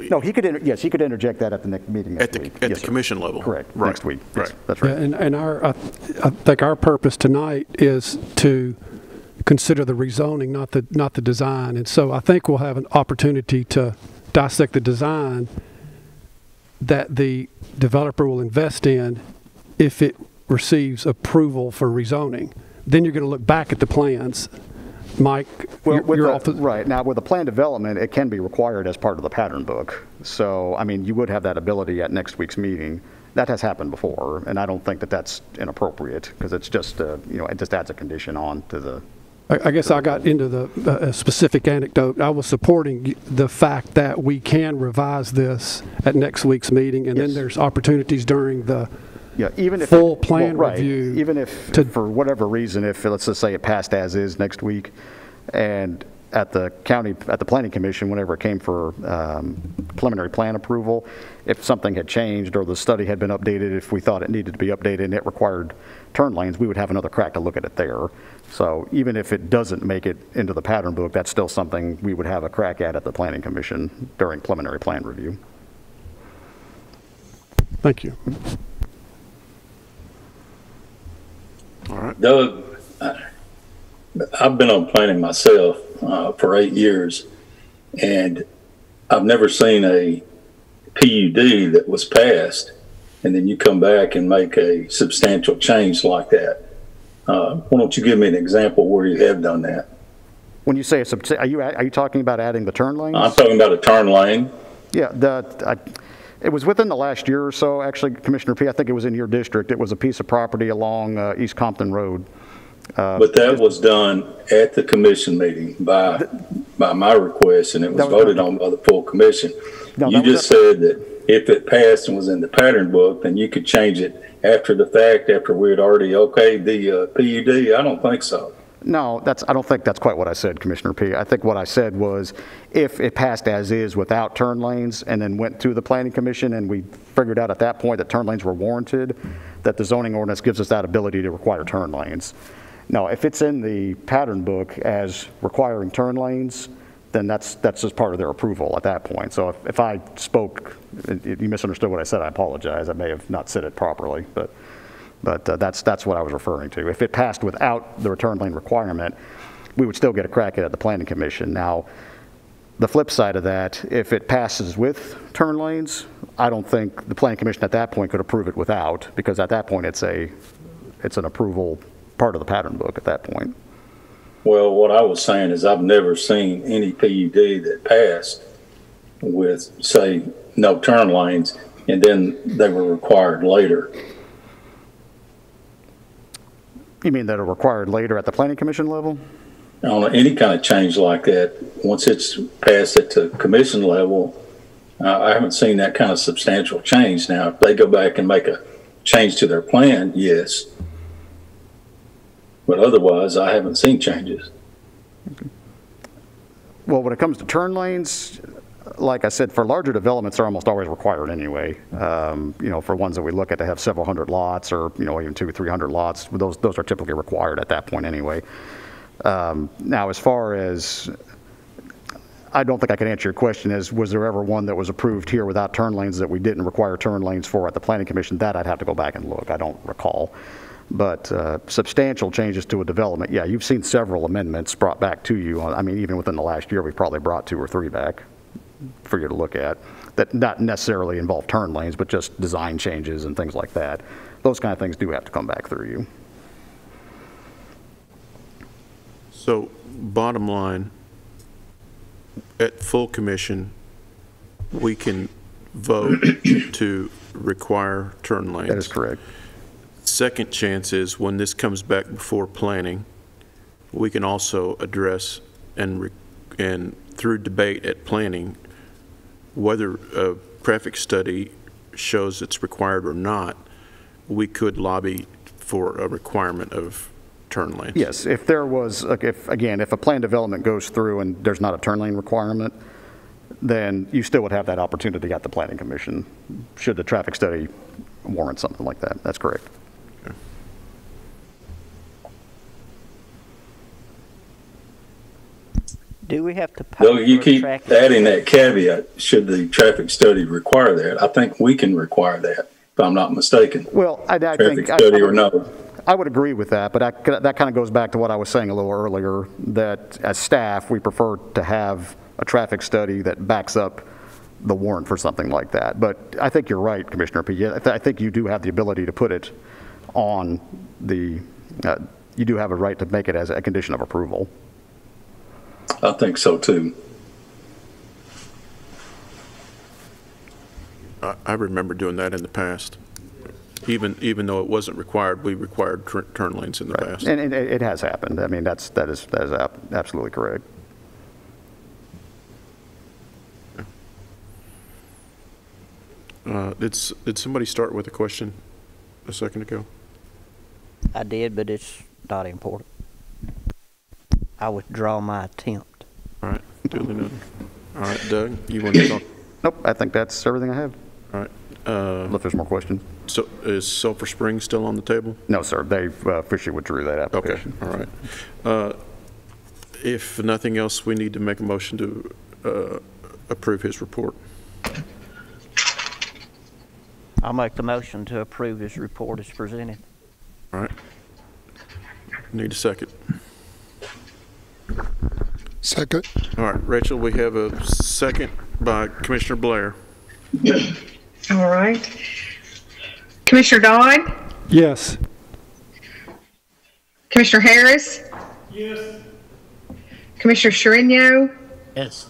No, he could, yes, he could interject that at the next meeting next week. At the commission level? Correct, right. Next week. Right. Yes, that's right. Yeah, and I think our purpose tonight is to consider the rezoning, not the design. And so I think we'll have an opportunity to dissect the design that the developer will invest in if it receives approval for rezoning. Then you're going to look back at the plans. Mike, Well, right. Now, with the plan development, it can be required as part of the pattern book. So, I mean, you would have that ability at next week's meeting. That has happened before, and I don't think that that's inappropriate because it's just, it just adds a condition on to the. I guess I got into the specific anecdote. I was supporting the fact that we can revise this at next week's meeting, and Yes. then there's opportunities during the even if full plan right, review. Even if, for whatever reason, if let's just say it passed as is next week, and at the planning commission, whenever it came for preliminary plan approval, if something had changed or the study had been updated, if we thought it needed to be updated and it required turn lanes, we would have another crack to look at it there. So even if it doesn't make it into the pattern book, that's still something we would have a crack at the planning commission during preliminary plan review. Thank you. All right. Doug, I've been on planning myself for 8 years, and I've never seen a PUD that was passed, and then you come back and make a substantial change like that. Why don't you give me an example where you have done that? When you say are you talking about adding the turn lanes? I'm talking about a turn lane. Yeah, it was within the last year or so, actually, Commissioner P. I think it was in your district. It was a piece of property along East Compton Road. But that was done at the commission meeting by my request, and it was voted on by the full commission. No, you just said that if it passed and was in the pattern book, then you could change it after the fact, after we had already okayed the PUD. I don't think so. No, I don't think that's quite what I said, Commissioner P. I think what I said was if it passed as is without turn lanes and then went to the planning commission and we figured out at that point that turn lanes were warranted, that the zoning ordinance gives us that ability to require turn lanes. Now, if it's in the pattern book as requiring turn lanes, then that's just part of their approval at that point. So if I spoke, if you misunderstood what I said, I apologize. I may have not said it properly, but that's what I was referring to. If it passed without the return lane requirement, we would still get a crack at it at the planning commission. Now, the flip side of that, if it passes with turn lanes, I don't think the planning commission at that point could approve it without, because at that point it's an approval part of the pattern book at that point. Well, what I was saying is I've never seen any PUD that passed with, say, no turn lanes, and then they were required later. You mean that are required later at the planning commission level? On any kind of change like that, once it's passed at the commission level, I haven't seen that kind of substantial change. Now, if they go back and make a change to their plan, yes. But otherwise, I haven't seen changes. Well, when it comes to turn lanes, like I said, for larger developments, they're almost always required anyway. For ones that we look at to have several hundred lots or, even 200 or 300 lots, those are typically required at that point anyway. Now, as far as, I don't think I can answer your question as, was there ever one that was approved here without turn lanes that we didn't require turn lanes for at the planning commission? That I'd have to go back and look. I don't recall. But substantial changes to a development, yeah, you've seen several amendments brought back to you. I mean, even within the last year, we've probably brought 2 or 3 back for you to look at that not necessarily involve turn lanes, but just design changes and things like that. Those kind of things do have to come back through you. So, bottom line, at full commission, we can vote to require turn lanes. That is correct. Second chance is when this comes back before planning, we can also address and through debate at planning whether a traffic study shows it's required or not. We could lobby for a requirement of turn lanes. Yes, if there was, if a plan development goes through and there's not a turn lane requirement, then you still would have that opportunity at the planning commission should the traffic study warrant something like that. That's correct. Do we have to pay Though you for a keep traffic adding study? that caveat, should the traffic study require that? I think we can require that, if I'm not mistaken. Well, I Traffic think study or no. I would agree with that, but that kind of goes back to what I was saying a little earlier, that as staff, we prefer to have a traffic study that backs up the warrant for something like that. But I think you're right, Commissioner P. I think you do have the ability to put it on the, you do have a right to make it as a condition of approval. I think so too. I remember doing that in the past. Even though it wasn't required, we required turn lanes in the past. And it has happened. I mean, that is absolutely correct. Did somebody start with a question a second ago? I did, but it's not important. I withdraw my attempt. All right, duly noted. All right, Doug, you want to talk? Nope, I think that's everything I have. All right. If there's more questions. So is Sulphur Springs still on the table? No, sir. They've officially withdrew that Okay, application. all right. If nothing else, we need to make a motion to approve his report. I'll make the motion to approve his report as presented. All right. Need a second. Second. All right, Rachel, we have a second by Commissioner Blair. All right. Commissioner Dodd? Yes. Commissioner Harris? Yes. Commissioner Sherino? Yes.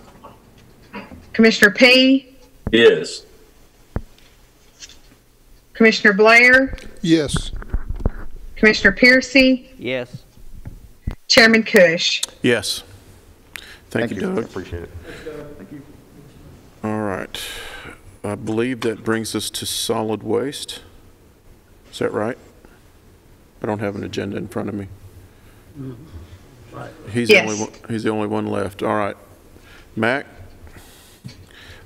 Commissioner P? Yes. Commissioner Blair? Yes. Commissioner Piercy? Yes. Chairman Cush? Yes. Thank you, Doug. Appreciate it. All right. I believe that brings us to solid waste. Is that right? I don't have an agenda in front of me. He's the only one left. All right. Mac?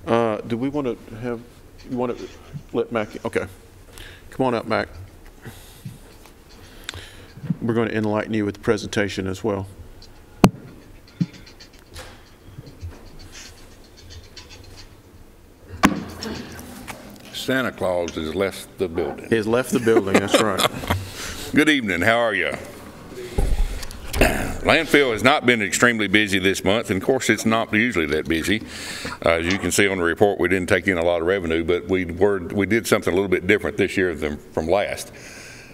Do we want to have, you want to let Mac, okay. Come on up, Mac. We're going to enlighten you with the presentation as well. Santa Claus has left the building. He has left the building, that's right. Good evening, how are you? Landfill has not been extremely busy this month, and of course it's not usually that busy. As you can see on the report, we didn't take in a lot of revenue, but we did something a little bit different this year than from last.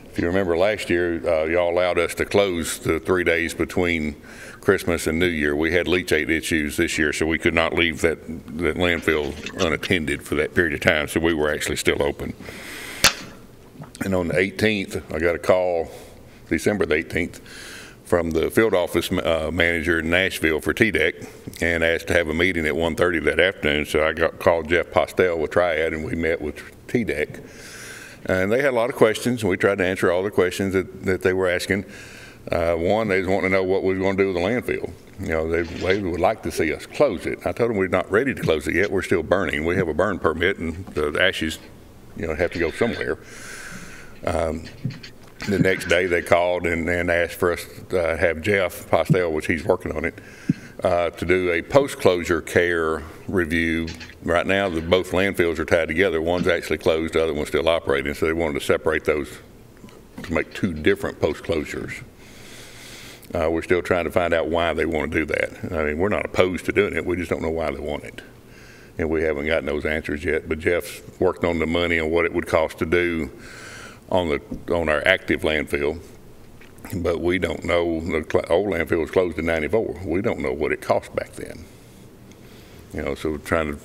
If you remember last year, y'all allowed us to close the 3 days between Christmas and New Year. We had leachate issues this year, so we could not leave that landfill unattended for that period of time, so we were actually still open. And on the 18th, I got a call, December the 18th, from the field office manager in Nashville for TDEC and asked to have a meeting at 1:30 that afternoon. So I called Jeff Postel with Triad, and we met with TDEC. And they had a lot of questions, and we tried to answer all the questions that they were asking. One, they was wanting to know what we were going to do with the landfill. You know, they would like to see us close it. I told them we're not ready to close it yet. We're still burning. We have a burn permit, and the ashes, have to go somewhere. The next day they called and asked for us to have Jeff Postel, which he's working on it, to do a post-closure care review. Right now, both landfills are tied together. One's actually closed, the other one's still operating, so they wanted to separate those to make two different post-closures. We're still trying to find out why they want to do that. I mean, we're not opposed to doing it, we just don't know why they want it. And we haven't gotten those answers yet, but Jeff's worked on the money and what it would cost to do on our active landfill, but we don't know. The old landfill was closed in '94. We don't know what it cost back then. So we're trying to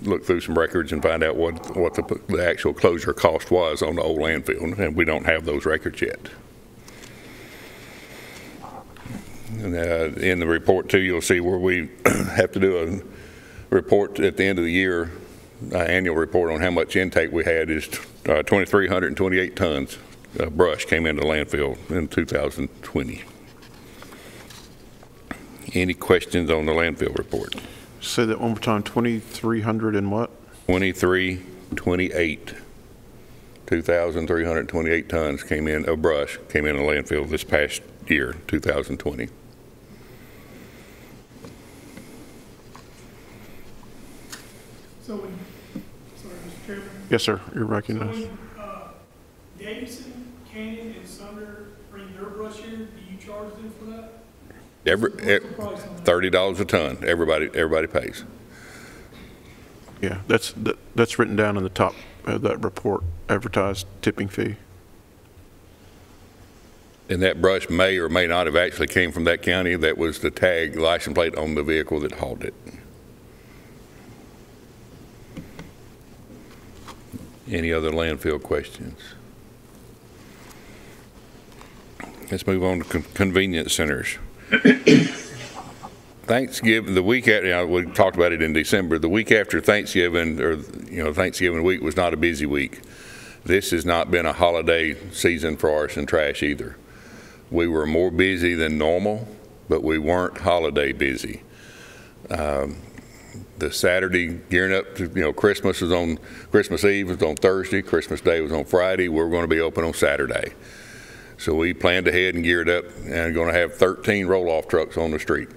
look through some records and find out what the actual closure cost was on the old landfill, and we don't have those records yet. And, in the report too, you'll see where we have to do a report at the end of the year. Annual report on how much intake we had is 2,328 tons of brush came into landfill in 2020. Any questions on the landfill report? Say that one more time, 2,300 and what? 2,328. 2,328 tons came in of brush came in a landfill this past year, 2020. So when, sorry, Mr. Chairman. Yes, sir, you're recognized. So when Davidson, Canyon, and Sumner bring their brush here, do you charge them for that? $30 a ton. Everybody pays. Yeah, that's written down in the top of that report, advertised tipping fee. And that brush may or may not have actually came from that county. That was the tag license plate on the vehicle that hauled it. Any other landfill questions? Let's move on to convenience centers. Thanksgiving, the week after, we talked about it in December, the week after Thanksgiving, or Thanksgiving week was not a busy week. This has not been a holiday season for us in trash either. We were more busy than normal, but we weren't holiday busy. The Saturday gearing up to, Christmas Eve was on Thursday, Christmas Day was on Friday. We're going to be open on Saturday. So we planned ahead and geared up and going to have 13 roll-off trucks on the street.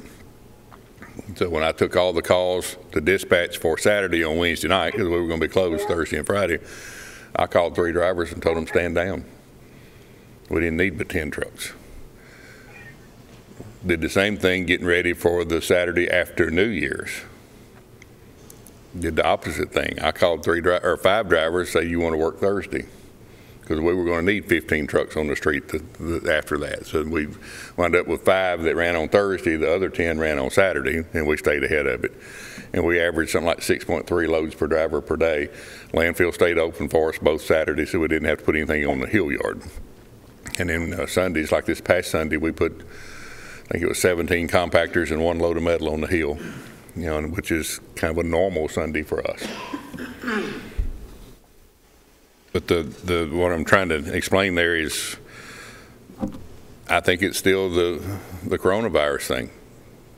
So when I took all the calls to dispatch for Saturday on Wednesday night, because we were going to be closed Thursday and Friday, I called 3 drivers and told them stand down. We didn't need but 10 trucks. Did the same thing getting ready for the Saturday after New Year's. Did the opposite thing. I called 5 drivers, say you want to work Thursday, because we were going to need 15 trucks on the street after that. So we wound up with 5 that ran on Thursday, the other 10 ran on Saturday, and we stayed ahead of it. And we averaged something like 6.3 loads per driver per day. Landfill stayed open for us both Saturdays, so we didn't have to put anything on the hill yard. And then Sundays, like this past Sunday, we put, I think it was 17 compactors and 1 load of metal on the hill, which is kind of a normal Sunday for us. But what I'm trying to explain there is, I think it's still the coronavirus thing.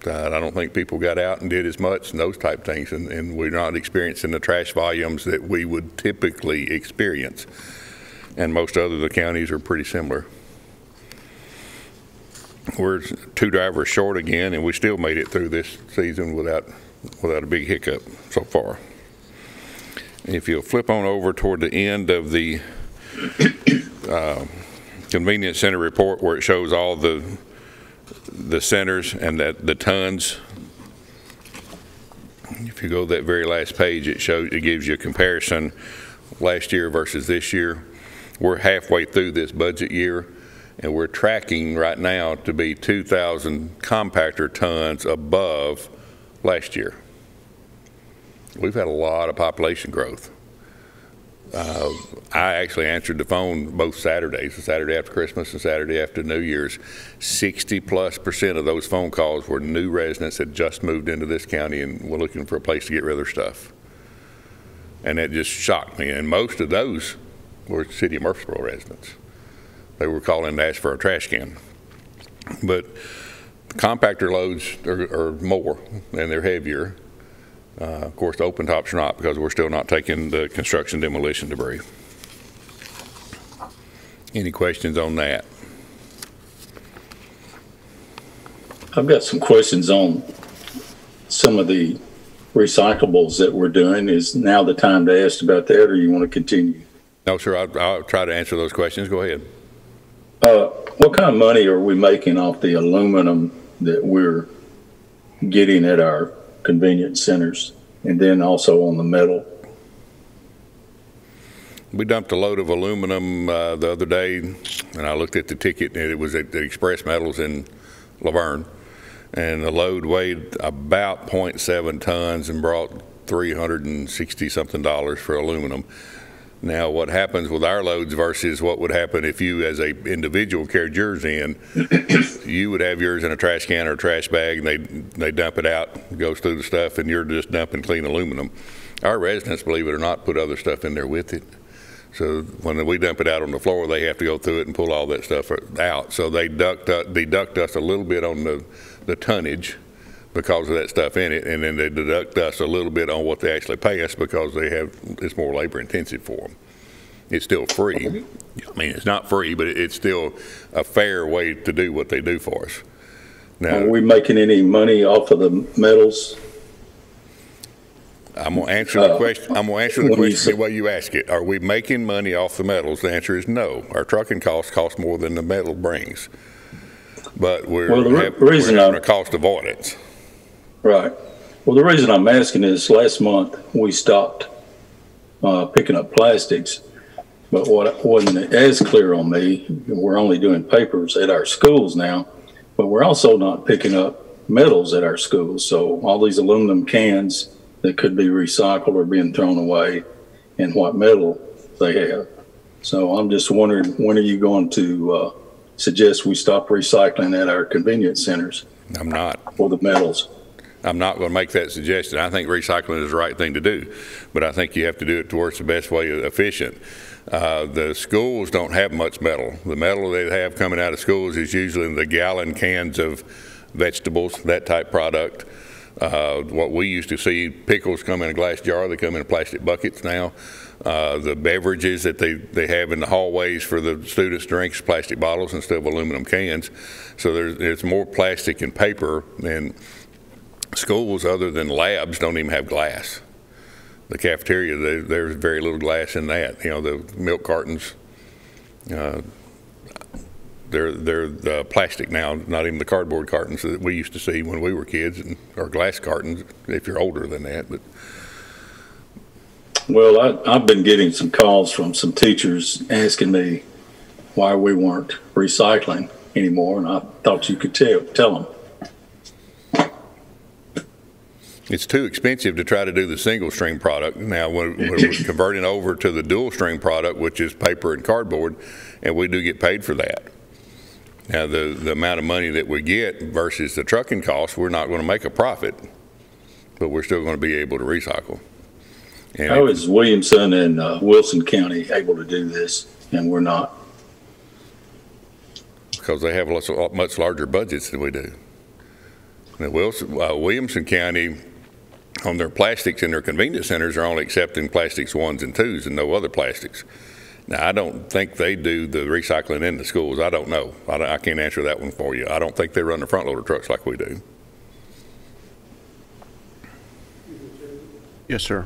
I don't think people got out and did as much and those type things, and we're not experiencing the trash volumes that we would typically experience. And most other the counties are pretty similar. We're 2 drivers short again, and we still made it through this season without a big hiccup so far. If you'll flip on over toward the end of the convenience center report, where it shows all the centers and the tons. If you go to that very last page, it gives you a comparison last year versus this year. We're halfway through this budget year, and we're tracking right now to be 2,000 compactor tons above last year. We've had a lot of population growth. I actually answered the phone both Saturdays, the Saturday after Christmas and Saturday after New Year's. 60+% of those phone calls were new residents that just moved into this county and were looking for a place to get rid of their stuff. And that just shocked me. And most of those were City of Murfreesboro residents. They were calling to ask for a trash can. But the compactor loads are more and they're heavier. Of course, the open tops are not, because we're still not taking the construction demolition debris. Any questions on that? I've got some questions on some of the recyclables that we're doing. Is now the time to ask about that, or you want to continue? No, sir. I'll try to answer those questions. Go ahead. What kind of money are we making off the aluminum that we're getting at our convenience centers, and then also on the metal? We dumped a load of aluminum the other day, and I looked at the ticket, and it was at the Express Metals in Laverne, and the load weighed about 0.7 tons and brought $360-something for aluminum. Now, what happens with our loads versus what would happen if you as a individual carried yours in, you would have yours in a trash can or a trash bag, and they dump it out, it goes through the stuff, and you're just dumping clean aluminum. Our residents, believe it or not, put other stuff in there with it. So when we dump it out on the floor, they have to go through it and pull all that stuff out. So they deduct us a little bit on the tonnage because of that stuff in it, and then they deduct us a little bit on what they actually pay us because it's more labor intensive for them. It's still free. I mean, it's not free, but it's still a fair way to do what they do for us. Now, are we making any money off of the metals? I'm going to answer the question. I'm going to answer the question the way you ask it. Are we making money off the metals? The answer is no. Our trucking costs cost more than the metal brings. But we're having a cost avoidance. Right. Well, the reason I'm asking is last month we stopped picking up plastics, but what wasn't as clear on me, we're only doing papers at our schools now, but we're also not picking up metals at our schools. So all these aluminum cans that could be recycled are being thrown away, and what metal they have. So I'm just wondering, when are you going to suggest we stop recycling at our convenience centers? I'm not. For the metals. I'm not going to make that suggestion. I think recycling is the right thing to do, but I think you have to do it towards the best way efficient. The schools don't have much metal. The metal they have coming out of schools is usually in the gallon cans of vegetables, that type product. What we used to see, pickles come in a glass jar, they come in plastic buckets now. The beverages that they have in the hallways for the students' drinks, plastic bottles instead of aluminum cans. So there's more plastic and paper, and schools other than labs don't even have glass. The cafeteria, there's very little glass in that. You know, the milk cartons, they're plastic now, not even the cardboard cartons that we used to see when we were kids, or glass cartons if you're older than that. But well, I've been getting some calls from some teachers asking me why we weren't recycling anymore, and I thought you could tell them. It's too expensive to try to do the single stream product. Now we're converting over to the dual stream product, which is paper and cardboard, and we do get paid for that. Now the amount of money that we get versus the trucking costs, we're not going to make a profit, but we're still going to be able to recycle. And how is Williamson and Wilson County able to do this and we're not? Because they have much larger budgets than we do. Now Williamson County, on their plastics in their convenience centers, are only accepting plastics 1s and 2s and no other plastics. Now, I don't think they do the recycling in the schools. I don't know. I can't answer that one for you. I don't think they run the front loader trucks like we do. Yes, sir.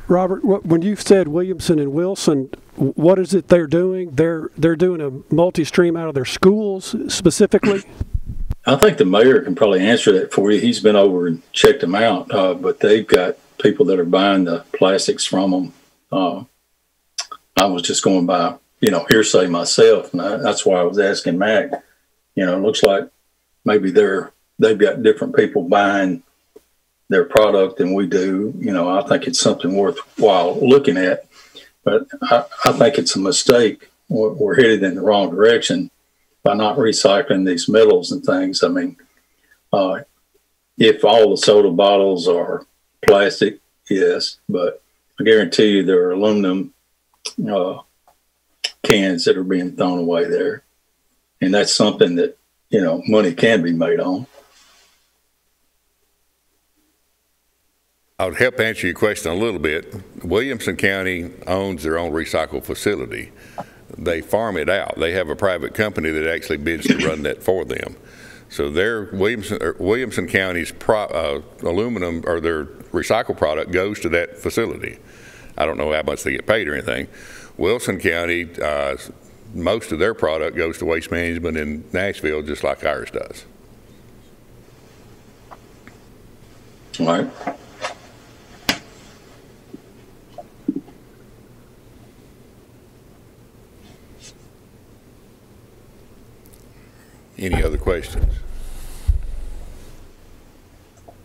Robert, when you said Williamson and Wilson, what is it they're doing? They're doing a multi-stream out of their schools specifically? I think the mayor can probably answer that for you. He's been over and checked them out, but they've got people that are buying the plastics from them. I was just going by, hearsay myself, and that's why I was asking Mac. It looks like maybe they've got different people buying their product than we do. I think it's something worthwhile looking at, but I think it's a mistake. We're headed in the wrong direction by not recycling these metals and things. I mean, if all the soda bottles are plastic, yes, but I guarantee you there are aluminum cans that are being thrown away there. And that's something that, money can be made on. I would help answer your question a little bit. Williamson County owns their own recycle facility. They farm it out. They have a private company that actually bids to run that for them. So their Williamson County's aluminum or their recycled product goes to that facility. I don't know how much they get paid or anything. Wilson County, most of their product goes to Waste Management in Nashville, just like ours does. All right. Any other questions?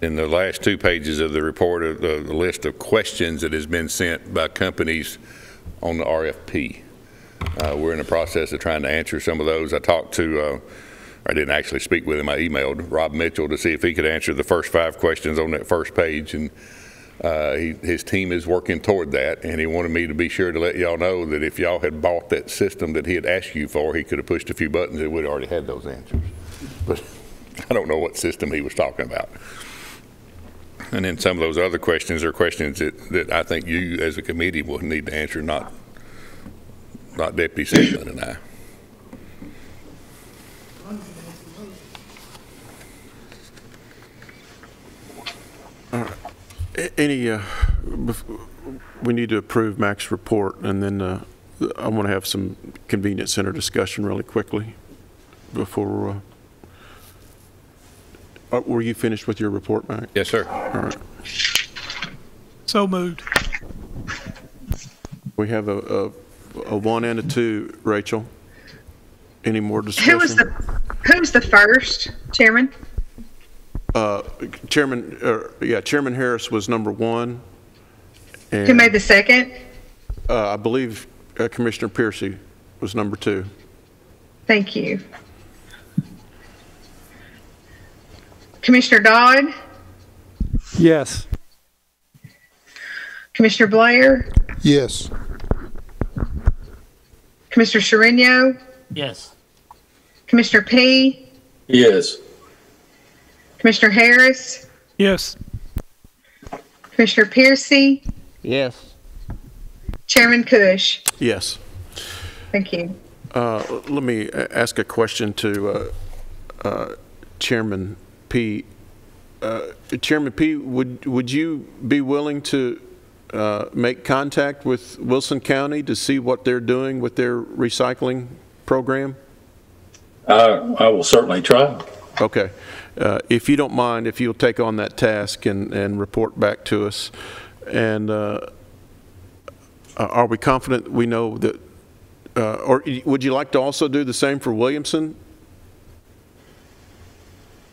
In the last 2 pages of the report, the list of questions that has been sent by companies on the RFP. We're in the process of trying to answer some of those. I talked to, I didn't actually speak with him, I emailed Rob Mitchell to see if he could answer the first 5 questions on that first page, and his team is working toward that, and he wanted me to be sure to let y'all know that if y'all had bought that system that he had asked you for, he could have pushed a few buttons and we'd already had those answers. But I don't know what system he was talking about. And then some of those other questions are questions that I think you as a committee will need to answer, not Deputy Seaman and I. Any we need to approve Mac's report, and then I want to have some convenience center discussion really quickly before. Were you finished with your report, Mac? Yes, sir. All right. So moved. We have a 1 and a 2, Rachel. Any more discussion? Who was the first, Chairman? Chairman Harris was number 1. And, Who made the second? I believe Commissioner Piercy was number 2. Thank you. Commissioner Dodd? Yes. Commissioner Blair? Yes. Commissioner Sherino? Yes. Commissioner P? Yes. Commissioner Harris? Yes. Commissioner Piercy? Yes. Chairman Cush? Yes. Thank you. Let me ask a question to Chairman P. Chairman P, would you be willing to make contact with Wilson County to see what they're doing with their recycling program? I will certainly try. Okay. If you don't mind, if you'll take on that task and report back to us. And are we confident we know that, or would you like to also do the same for Williamson?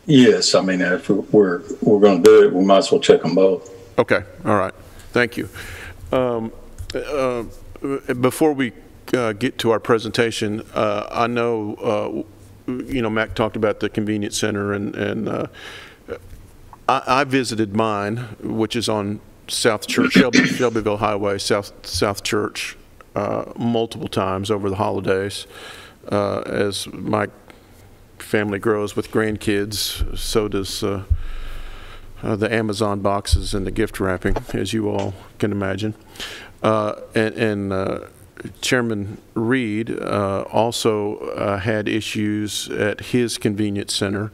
Yes, I mean, if we're going to do it, we might as well check them both. Okay, all right. Thank you. Before we get to our presentation, I know, Mac talked about the convenience center, and I visited mine, which is on South Church, Shelbyville Highway, South Church, multiple times over the holidays. As my family grows with grandkids, so does the Amazon boxes and the gift wrapping, as you all can imagine. Chairman Reed also had issues at his convenience center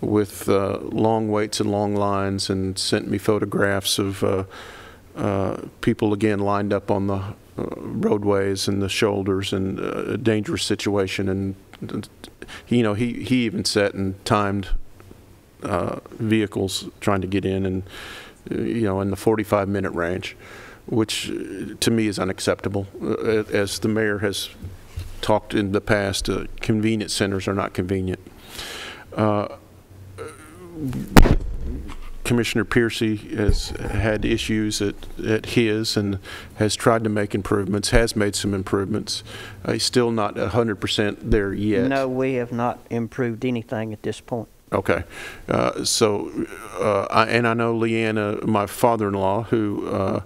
with long waits and long lines, and sent me photographs of people again lined up on the roadways and the shoulders, and a dangerous situation. And he even sat and timed vehicles trying to get in, and in the 45-minute range, which to me is unacceptable. As the mayor has talked in the past, convenience centers are not convenient. Commissioner Piercy has had issues at his, and has tried to make improvements, has made some improvements. He's still not 100% there yet. No, we have not improved anything at this point. Okay. I know Leanna, my father-in-law, who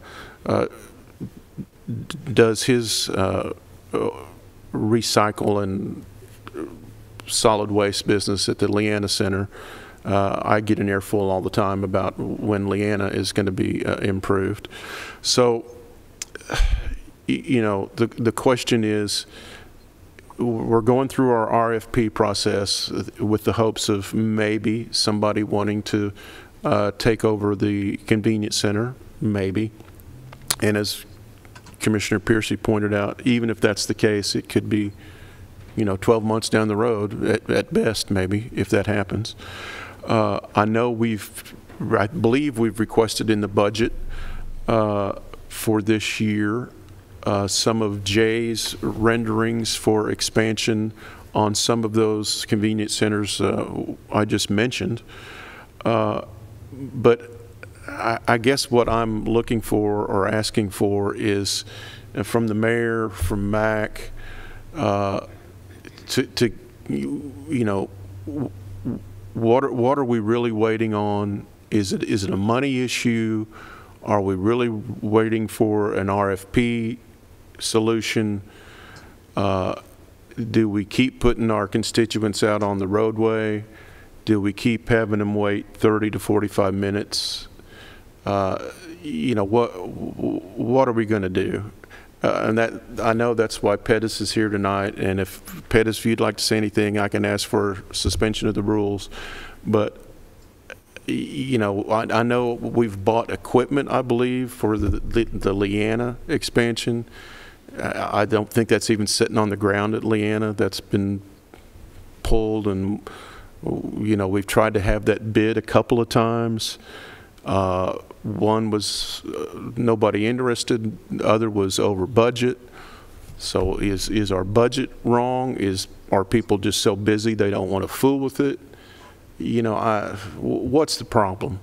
does his recycle and solid waste business at the Leanna Center. I get an earful all the time about when Leanna is going to be improved. So, the question is, we're going through our RFP process with the hopes of maybe somebody wanting to take over the convenience center, maybe. And as Commissioner Piercy pointed out, even if that's the case, it could be, 12 months down the road at best, maybe, if that happens. I know I believe we've requested in the budget for this year some of Jay's renderings for expansion on some of those convenience centers I just mentioned. But I guess what I'm looking for or asking for is from the mayor, from Mac, what are we really waiting on? Is it a money issue? Are we really waiting for an RFP solution? Do we keep putting our constituents out on the roadway? Do we keep having them wait 30 to 45 minutes? What are we going to do? And that, I know that's why Pettis is here tonight. And if Pettis, if you'd like to say anything, I can ask for suspension of the rules. But you know, I know we've bought equipment, I believe, for the Leanna expansion. I don't think that's even sitting on the ground at Leanna. That's been pulled, and, you know, we've tried to have that bid a couple of times. One was nobody interested, the other was over budget. So is our budget wrong? Are people just so busy they don't want to fool with it? You know, what's the problem?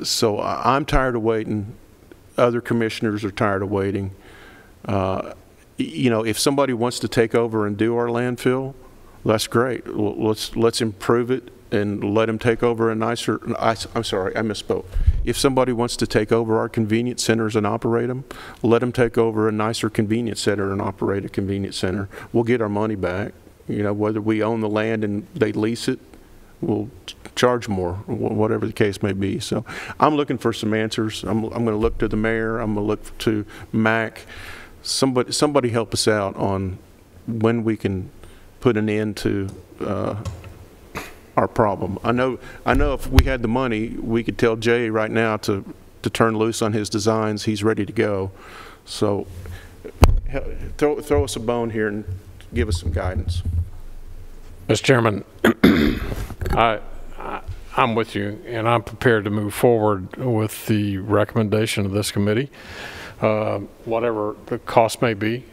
So I'm tired of waiting. Other commissioners are tired of waiting. You know, if somebody wants to take over and do our landfill, that's great. Let's improve it and let them take over a nicer, I'm sorry, I misspoke. If somebody wants to take over our convenience centers and operate them, let them take over a nicer convenience center and operate a convenience center. We'll get our money back. You know, whether we own the land and they lease it, we'll charge more, whatever the case may be. So I'm looking for some answers. I'm going to look to the mayor. I'm going to look to Mac. Somebody help us out on when we can put an end to our problem. I know if we had the money, we could tell Jay right now to turn loose on his designs. He's ready to go. So throw us a bone here and give us some guidance. Mr. Chairman, I'm with you, and I'm prepared to move forward with the recommendation of this committee, whatever the cost may be.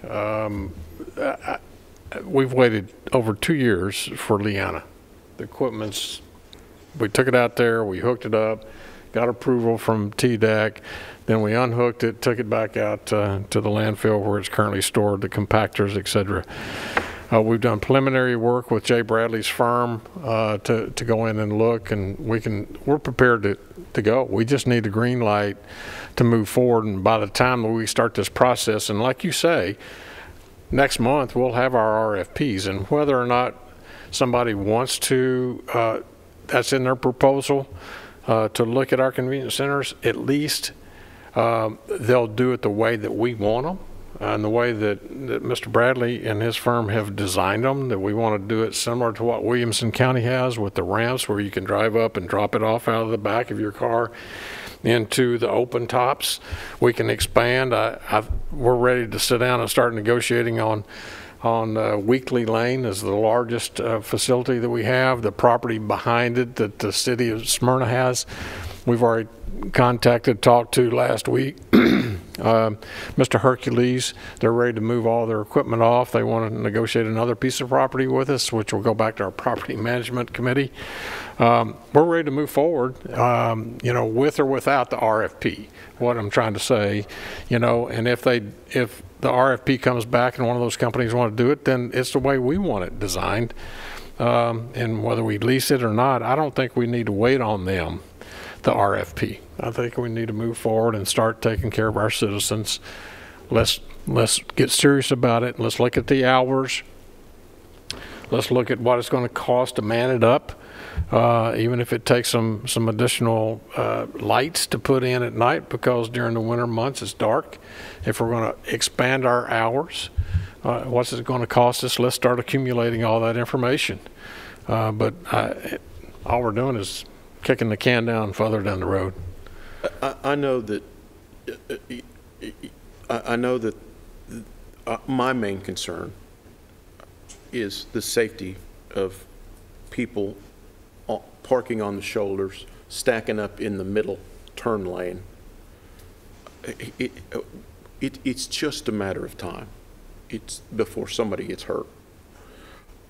We've waited over 2 years for Leanna. The equipment's, we took it out there, we hooked it up, got approval from TDEC, then we unhooked it, took it back out to the landfill where it's currently stored, the compactors, etc. We've done preliminary work with Jay Bradley's firm to go in and look, and we're prepared to go. We just need a green light to move forward, and by the time we start this process, and like you say, next month we'll have our RFPs, and whether or not somebody wants to, that's in their proposal, to look at our convenience centers, at least they'll do it the way that we want them. And the way that Mr. Bradley and his firm have designed them, that we want to do it similar to what Williamson County has with the ramps where you can drive up and drop it off out of the back of your car into the open tops. We can expand. We're ready to sit down and start negotiating on Weekly Lane is the largest facility that we have. The property behind it that the city of Smyrna has, we've already talked to last week. Mr. Hercules, they're ready to move all their equipment off. They want to negotiate another piece of property with us, which will go back to our property management committee. We're ready to move forward, you know, with or without the RFP, what I'm trying to say, you know, and if the RFP comes back and one of those companies want to do it, then it's the way we want it designed. And whether we lease it or not, I don't think we need to wait on them, the RFP. I think we need to move forward and start taking care of our citizens. Let's get serious about it. Let's look at the hours. Let's look at what it's going to cost to man it up, even if it takes some additional lights to put in at night, because during the winter months it's dark. If we're going to expand our hours, what's it going to cost us? Let's start accumulating all that information. But all we're doing is kicking the can down further down the road. I know that my main concern is the safety of people parking on the shoulders, stacking up in the middle turn lane. It's just a matter of time. It's before somebody gets hurt.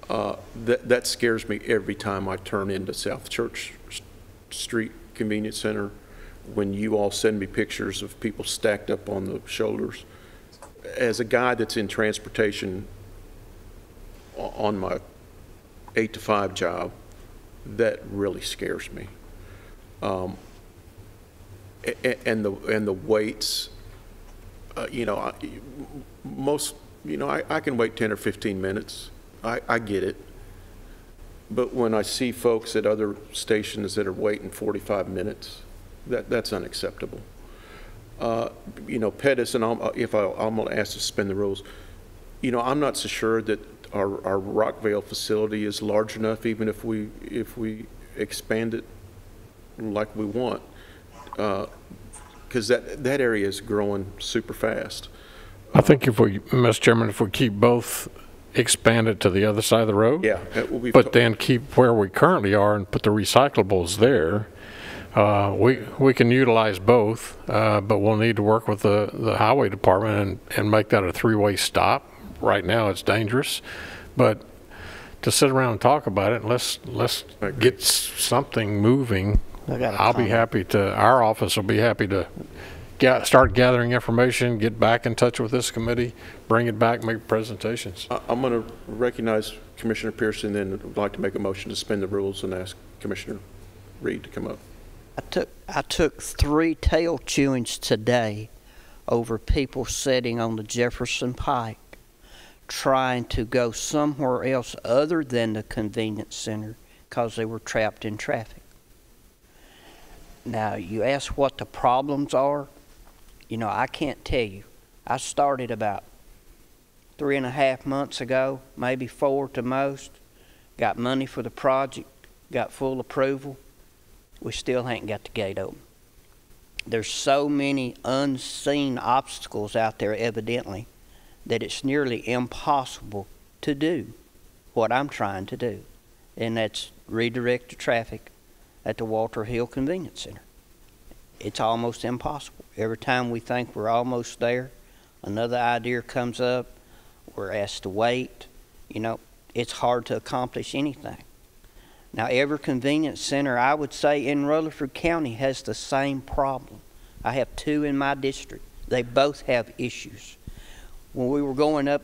That scares me every time I turn into South Church Street Convenience Center, when you all send me pictures of people stacked up on the shoulders. As a guy that's in transportation on my 8 to 5 job, that really scares me. And the waits, you know, I can wait 10 or 15 minutes. I get it. But when I see folks at other stations that are waiting 45 minutes, that's unacceptable. You know, Pettis, and I'm going to ask to suspend the rules. You know, I'm not so sure that our Rockvale facility is large enough, even if we expand it. like we want, because that area is growing super fast. I think if we, Mr. Chairman, if we keep both expanded to the other side of the road, Yeah. but then keep where we currently are and put the recyclables there, we can utilize both, but we'll need to work with the highway department and make that a three-way stop. Right now it's dangerous, but to sit around and talk about it, let's get something moving. I'll be happy to, our office will be happy to start gathering information, get back in touch with this committee, bring it back, make presentations. I'm going to recognize Commissioner Pearson, then would like to make a motion to suspend the rules and ask Commissioner Reed to come up. I took 3 tail chewings today over people sitting on the Jefferson Pike trying to go somewhere else other than the convenience center because they were trapped in traffic. Now, you ask what the problems are. You know, I can't tell you. I started about 3.5 months ago, maybe 4 to most. Got money for the project, got full approval. We still ain't got the gate open. There's so many unseen obstacles out there, evidently, that it's nearly impossible to do what I'm trying to do, and that's redirect the traffic at the Walter Hill Convenience Center. It's almost impossible. Every time we think we're almost there, another idea comes up, we're asked to wait. You know, it's hard to accomplish anything. Now, every convenience center, I would say, in Rutherford County has the same problem. I have 2 in my district. They both have issues. When we were going up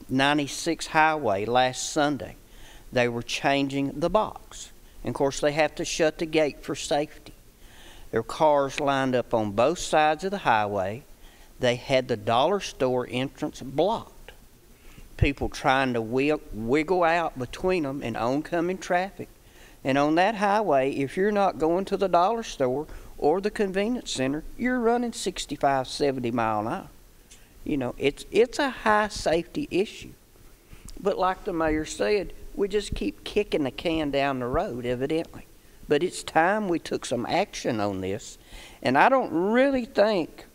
96 Highway last Sunday, they were changing the box. And of course, they have to shut the gate for safety. There were cars lined up on both sides of the highway. They had the dollar store entrance blocked. People trying to wiggle out between them in oncoming traffic. And on that highway, if you're not going to the dollar store or the convenience center, you're running 65, 70 miles an hour. You know, it's a high safety issue. But like the mayor said, we just keep kicking the can down the road, evidently. But it's time we took some action on this. And I don't really think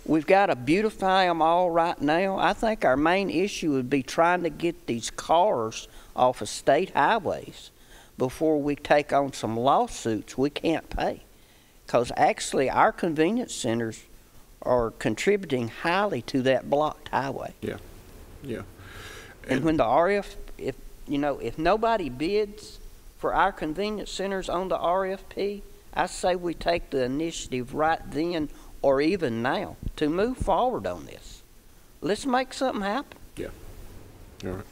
we've got to beautify them all right now. I think our main issue would be trying to get these cars off of state highways before we take on some lawsuits we can't pay. Because actually our convenience centers are contributing highly to that blocked highway. Yeah, yeah. And when the RF, if nobody bids for our convenience centers on the RFP, I say we take the initiative right then or even now to move forward on this. Let's make something happen. Yeah. All right.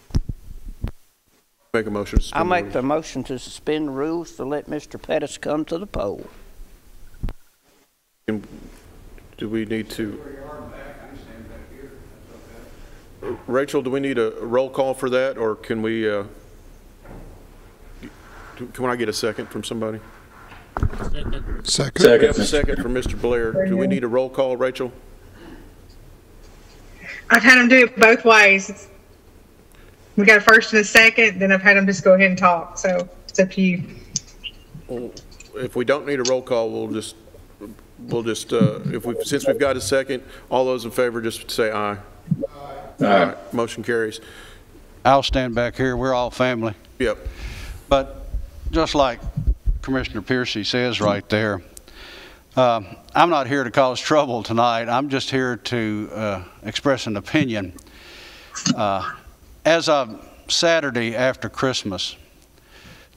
Make a motion to suspend I make the motion to suspend the rules to let Mr. Pettis come to the poll. Do we need to? Rachel, do we need a roll call for that, or can we? Can I get a second from somebody? Second. We have a second from Mr. Blair. Do we need a roll call, Rachel? I've had them do it both ways. We got a first and a second, then I've had them just go ahead and talk. So it's up to you. Well, if we don't need a roll call, we'll just since we've got a second, all those in favor just say aye. Aye. Aye. Motion carries. I'll stand back here. We're all family. Yep. But just like Commissioner Piercy says right there, I'm not here to cause trouble tonight. I'm just here to express an opinion. As of Saturday after Christmas,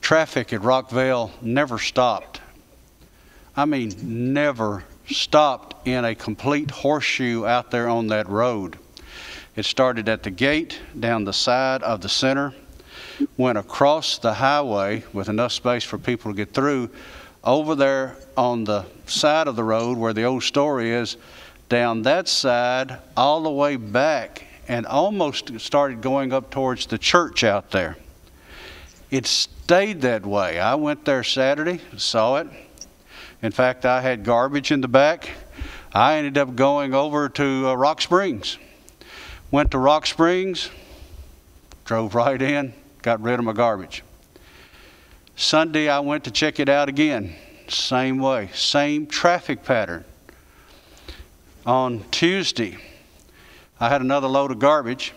traffic at Rockville never stopped. I mean, never stopped in a complete horseshoe out there on that road. It started at the gate, down the side of the center, went across the highway with enough space for people to get through, over there on the side of the road where the old store is, down that side, all the way back, and almost started going up towards the church out there. It stayed that way. I went there Saturday, saw it. In fact, I had garbage in the back. I ended up going over to Rock Springs. Went to Rock Springs, drove right in, got rid of my garbage. Sunday, I went to check it out again. Same way, same traffic pattern. On Tuesday, I had another load of garbage.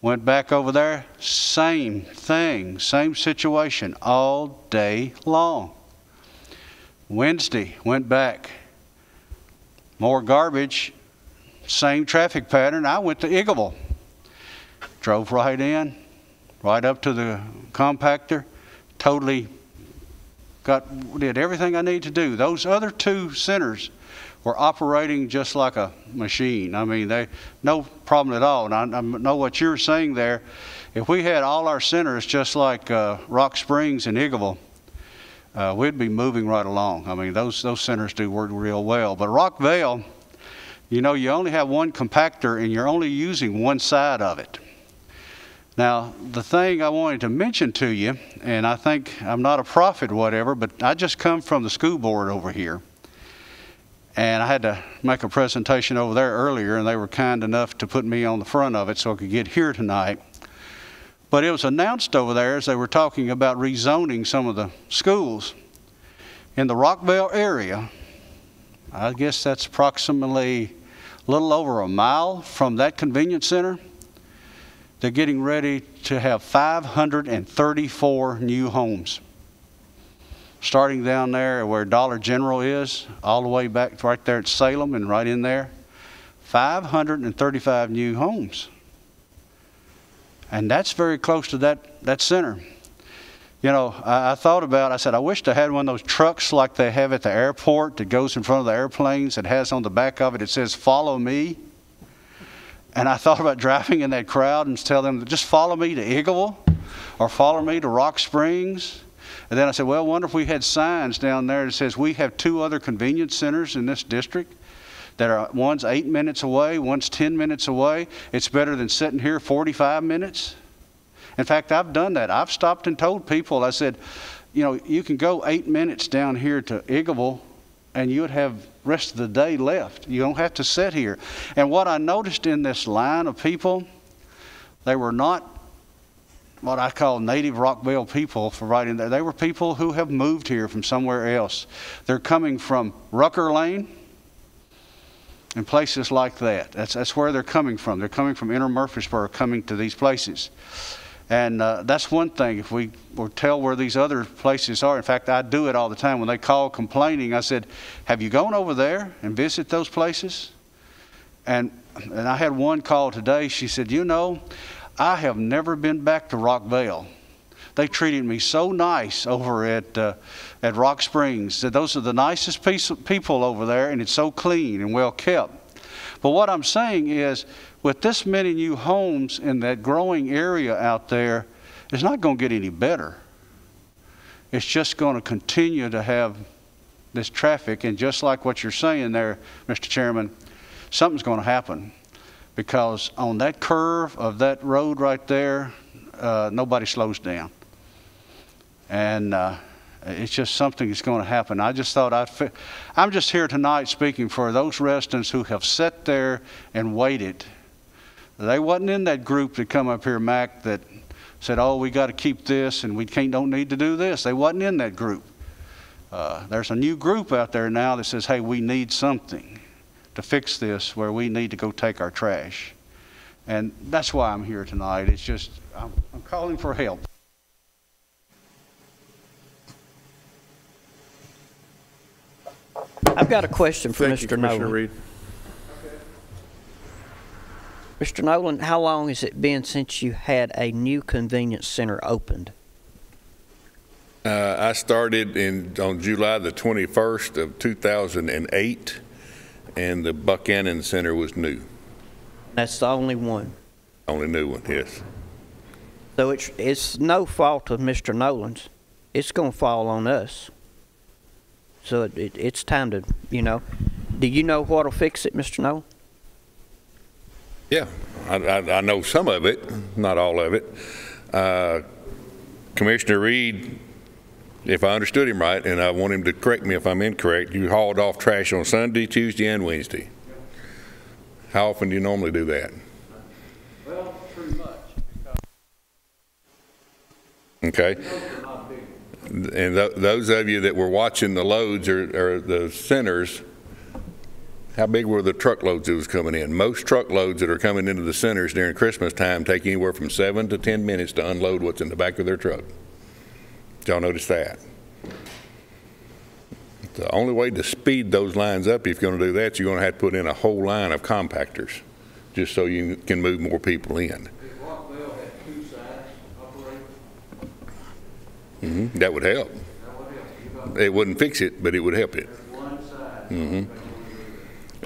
Went back over there, same thing, same situation all day long. Wednesday, went back. More garbage, same traffic pattern. I went to Eagleville. Drove right in, right up to the compactor, totally did everything I need to do. Those other two centers were operating just like a machine. I mean, no problem at all. And I know what you're saying there. If we had all our centers just like Rock Springs and Eagleville, we'd be moving right along. I mean, those centers do work real well. But Rockvale, you know, you only have one compactor and you're only using one side of it. Now, the thing I wanted to mention to you, and I think I'm not a prophet or whatever, but I just come from the school board over here. And I had to make a presentation over there earlier, and they were kind enough to put me on the front of it so I could get here tonight. But it was announced over there as they were talking about rezoning some of the schools. In the Rockvale area, I guess that's approximately a little over a mile from that convenience center, they're getting ready to have 534 new homes. Starting down there where Dollar General is, all the way back right there at Salem and right in there, 535 new homes. And that's very close to that center. You know, I thought about, I said, I wish they had one of those trucks like they have at the airport that goes in front of the airplanes that has on the back of it, it says, "Follow me." And I thought about driving in that crowd and tell them, just follow me to Eagleville or follow me to Rock Springs. And then I said, well, I wonder if we had signs down there that says we have 2 other convenience centers in this district that are, one's 8 minutes away, one's 10 minutes away. It's better than sitting here 45 minutes. In fact, I've done that. I've stopped and told people, I said, you know, you can go 8 minutes down here to Eagleville and you would have rest of the day left. You don't have to sit here. And what I noticed in this line of people, they were not what I call native Rockvale people for right in there. They were people who have moved here from somewhere else. They're coming from Rucker Lane and places like that. That's where they're coming from. They're coming from Inner Murfreesboro, coming to these places. And that's one thing. If we will tell where these other places are, in fact, I do it all the time. When they call complaining, I said, have you gone over there and visit those places? And I had one call today. She said, you know, I have never been back to Rockvale. They treated me so nice over at Rock Springs. Those are the nicest people over there, and it's so clean and well kept. But what I'm saying is, with this many new homes in that growing area out there, it's not going to get any better. It's just going to continue to have this traffic. And just like what you're saying there, Mr. Chairman, something's going to happen. Because on that curve of that road right there, nobody slows down. And it's just something that's going to happen. I just thought I'm just here tonight speaking for those residents who have sat there and waited. They wasn't in that group that come up here, Mac, that said, oh, we got to keep this and we don't need to do this. They wasn't in that group. There's a new group out there now that says, hey, we need something to fix this where we need to go take our trash. And that's why I'm here tonight. It's just, I'm calling for help. I've got a question for Thank you, Mr. Commissioner Nolan. Reed. Mr. Nolan, how long has it been since you had a new convenience center opened? I started on July the 21st of 2008, and the Buchanan Center was new. That's the only one? Only new one, yes. So it's no fault of Mr. Nolan's. It's going to fall on us. So it's time to, you know. Do you know what'll fix it, Mr. Nolan? Yeah, I know some of it, not all of it. Commissioner Reed, if I understood him right, and I want him to correct me if I'm incorrect, you hauled off trash on Sunday, Tuesday, and Wednesday. How often do you normally do that? Well, pretty much. Okay. those of you that were watching the loads or the centers, how big were the truckloads that was coming in? Most truckloads that are coming into the centers during Christmas time take anywhere from 7 to 10 minutes to unload what's in the back of their truck. Did y'all notice that? The only way to speed those lines up, if you're going to do that, you're going to have to put in a whole line of compactors just so you can move more people in. That would help. It wouldn't fix it, but it would help it.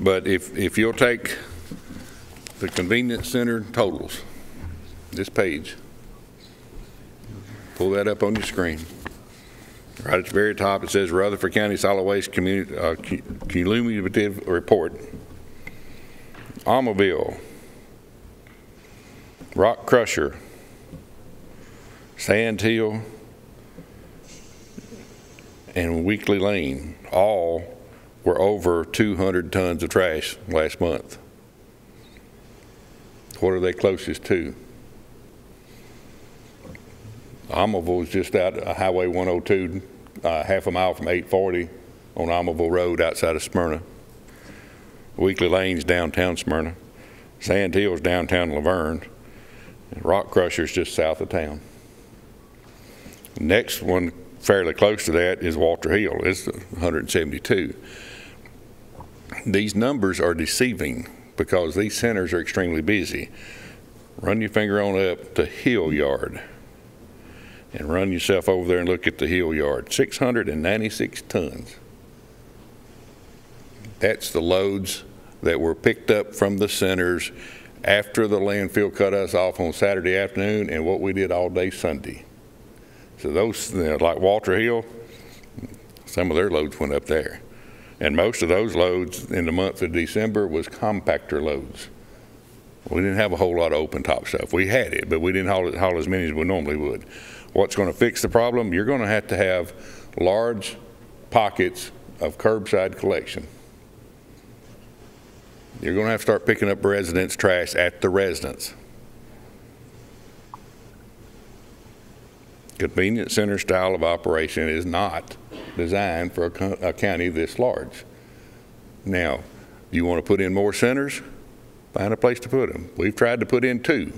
But if you'll take the convenience center totals, this page, pull that up on your screen. Right at the very top, it says Rutherford County Solid Waste Cumulative Report. Almaville, Rock Crusher, Sand Hill, and Weekly Lane all were over 200 tons of trash last month. What are they closest to? Almaville is just out Highway 102, half a mile from 840 on Almaville Road outside of Smyrna. Weekly Lane's downtown Smyrna. Sand Hill's downtown Laverne. And Rock Crusher's just south of town. Next one fairly close to that is Walter Hill. It's 172. These numbers are deceiving because these centers are extremely busy. Run your finger on up to Hill Yard and run yourself over there and look at the Hill Yard. 696 tons. That's the loads that were picked up from the centers after the landfill cut us off on Saturday afternoon and what we did all day Sunday. So those, like Walter Hill, some of their loads went up there. And most of those loads in the month of December was compactor loads. We didn't have a whole lot of open top stuff. We had it, but we didn't haul as many as we normally would. What's going to fix the problem? You're going to have large pockets of curbside collection. You're going to have to start picking up residents' trash at the residence. Convenience center style of operation is not designed for a county this large. Now, you want to put in more centers? Find a place to put them. We've tried to put in 2.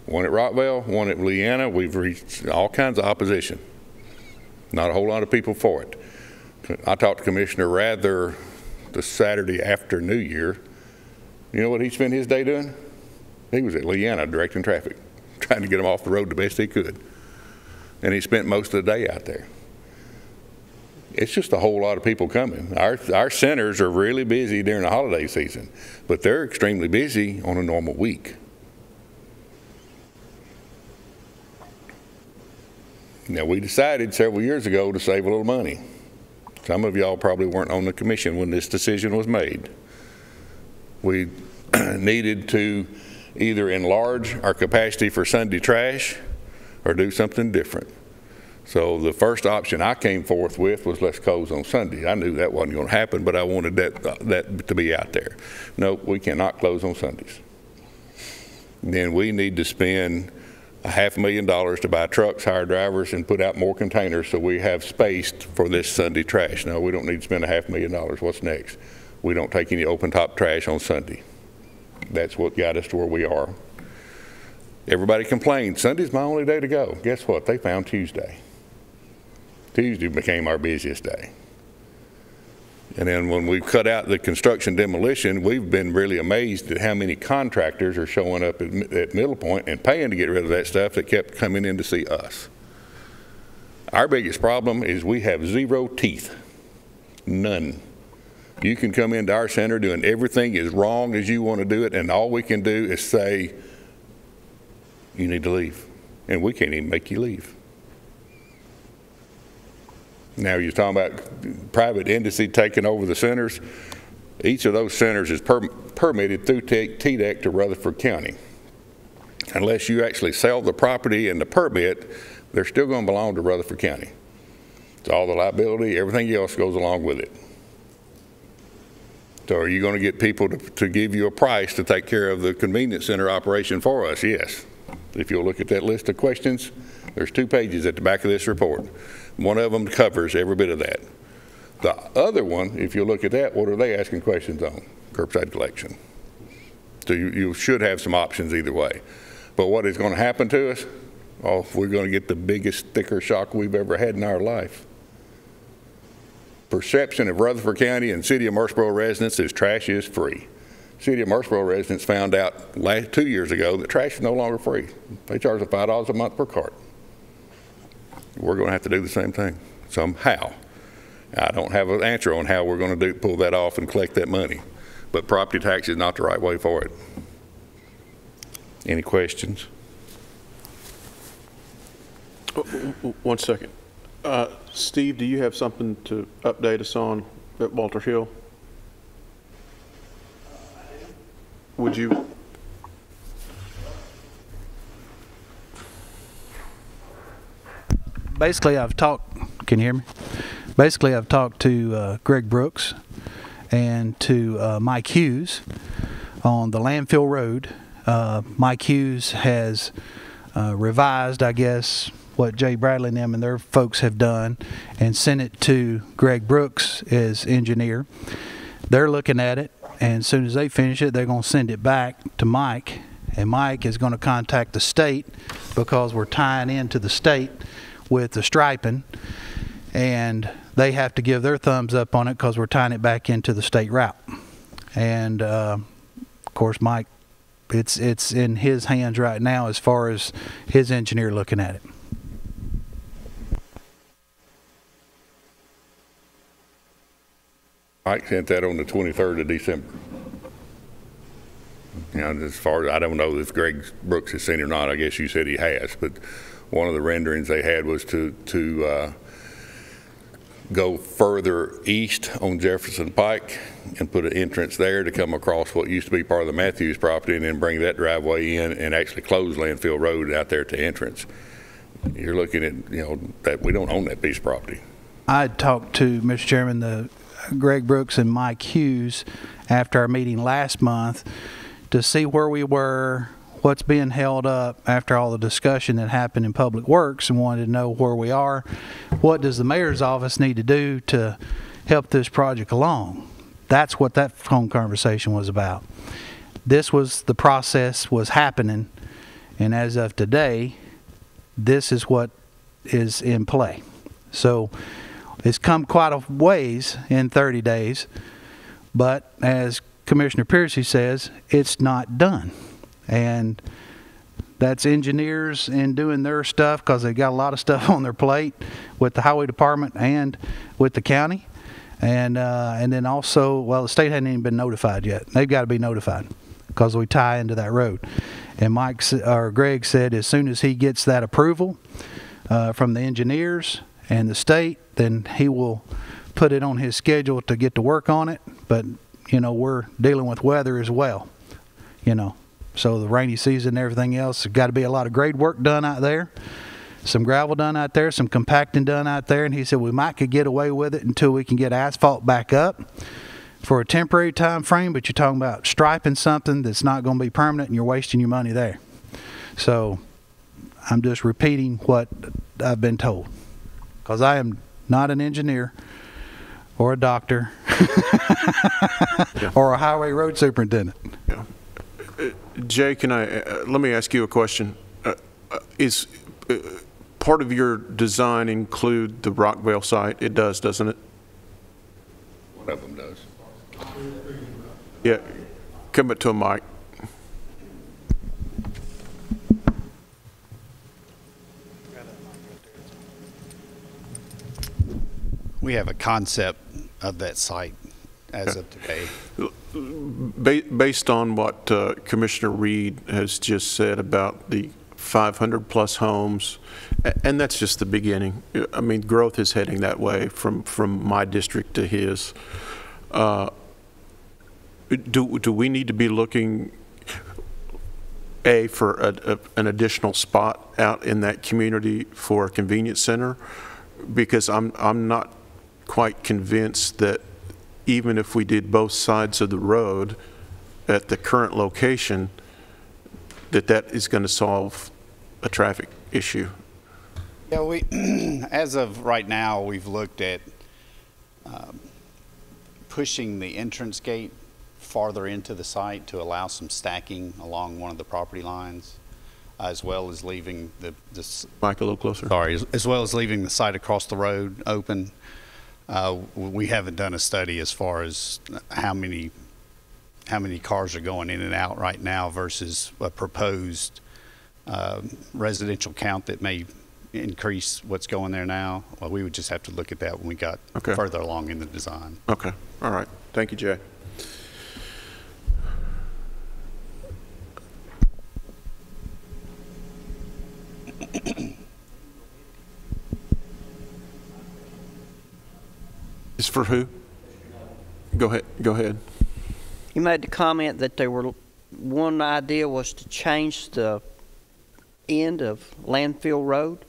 One at Rockville, one at Leanna. We've reached all kinds of opposition. Not a whole lot of people for it. I talked to Commissioner Rather the Saturday after New Year. You know what he spent his day doing? He was at Leanna directing traffic, trying to get them off the road the best he could. And he spent most of the day out there. It's just a whole lot of people coming. Our centers are really busy during the holiday season, but they're extremely busy on a normal week. Now, we decided several years ago to save a little money. Some of y'all probably weren't on the commission when this decision was made. We needed to either enlarge our capacity for Sunday trash or do something different. So the first option I came forth with was let's close on Sunday. I knew that wasn't going to happen, but I wanted that to be out there. No, we cannot close on Sundays. Then we need to spend $500,000 to buy trucks, hire drivers, and put out more containers so we have space for this Sunday trash. No, we don't need to spend $500,000. What's next? We don't take any open top trash on Sunday. That's what got us to where we are. Everybody complained, Sunday's my only day to go. Guess what? They found Tuesday. Tuesday became our busiest day. And then when we cut out the construction demolition, we've been really amazed at how many contractors are showing up at Middle Point and paying to get rid of that stuff that kept coming in to see us. Our biggest problem is we have 0 teeth. None. You can come into our center doing everything as wrong as you want to do it, and all we can do is say, you need to leave. And we can't even make you leave. Now you're talking about private entity taking over the centers. Each of those centers is permitted through TDEC to Rutherford County. Unless you actually sell the property and the permit, they're still going to belong to Rutherford County. So all the liability, everything else goes along with it. So are you going to get people to give you a price to take care of the convenience center operation for us? Yes. If you'll look at that list of questions, There's 2 pages at the back of this report. One of them covers every bit of that. The other one, if you look at that, what are they asking questions on? Curbside collection. So you should have some options either way. But what is going to happen to us? Oh, we're going to get the biggest sticker shock we've ever had in our life. Perception of Rutherford County and City of Murfreesboro residents is trash is free. City of Murfreesboro residents found out 2 years ago that trash is no longer free. They charge us $5 a month per cart. We're going to have to do the same thing somehow. I don't have an answer on how we're going to pull that off and collect that money, but property tax is not the right way for it. Any questions? One second. Steve, do you have something to update us on at Walter Hill? Would you? Basically, I've talked, can you hear me? Basically, I've talked to Greg Brooks and to Mike Hughes on the landfill road. Mike Hughes has revised, I guess, what Jay Bradley and them and their folks have done and sent it to Greg Brooks as engineer. They're looking at it, and as soon as they finish it, they're going to send it back to Mike, and Mike is going to contact the state because we're tying into the state with the striping, and they have to give their thumbs up on it because we're tying it back into the state route. And of course, Mike, it's in his hands right now as far as his engineer looking at it. Mike sent that on the 23rd of December. You know, as far as I don't know if Greg Brooks has seen it or not. I guess you said he has, but one of the renderings they had was to go further east on Jefferson Pike and put an entrance there to come across what used to be part of the Matthews property, and then bring that driveway in and actually close Landfill Road out there to entrance. You're looking at, you know, that we don't own that piece of property. I talked to, Mr. Chairman, Greg Brooks and Mike Hughes after our meeting last month to see where we were, what's being held up after all the discussion that happened in Public Works, and wanted to know where we are. What does the mayor's office need to do to help this project along? That's what that phone conversation was about. This was the process was happening, and as of today, this is what is in play. So it's come quite a ways in 30 days, but as Commissioner Piercy says, it's not done. And that's engineers and doing their stuff because they've got a lot of stuff on their plate with the highway department and with the county. And then also, well, the state hadn't even been notified yet. They've got to be notified because we tie into that road. And Greg said as soon as he gets that approval from the engineers and the state, then he will put it on his schedule to get to work on it. But, you know, we're dealing with weather as well, you know. So the rainy season and everything else, there's got to be a lot of grade work done out there, some gravel done out there, some compacting done out there. And he said we might could get away with it until we can get asphalt back up for a temporary time frame, but you're talking about striping something that's not going to be permanent and you're wasting your money there. So I'm just repeating what I've been told, because I am not an engineer or a doctor or a highway road superintendent. Yeah. Jay, can let me ask you a question. Is part of your design include the Rockvale site? It does, doesn't it? One of them does. Yeah, come up to a mic. We have a concept of that site as of today. Based on what Commissioner Reed has just said about the 500 plus homes, and that's just the beginning. I mean, growth is heading that way from my district to his. Do we need to be looking for an additional spot out in that community for a convenience center? Because I'm not quite convinced that even if we did both sides of the road at the current location, that is going to solve a traffic issue. Yeah, we, as of right now, we've looked at pushing the entrance gate farther into the site to allow some stacking along one of the property lines, as well as leaving the Mike, a little closer. Sorry, as well as leaving the site across the road open. We haven't done a study as far as how many cars are going in and out right now versus a proposed residential count that may increase what's going there now. Well, we would just have to look at that when we got further along in the design. Okay. All right. Thank you, Jay. Is for who? Go ahead. Go ahead. You made the comment that one idea was to change the end of Landfill Road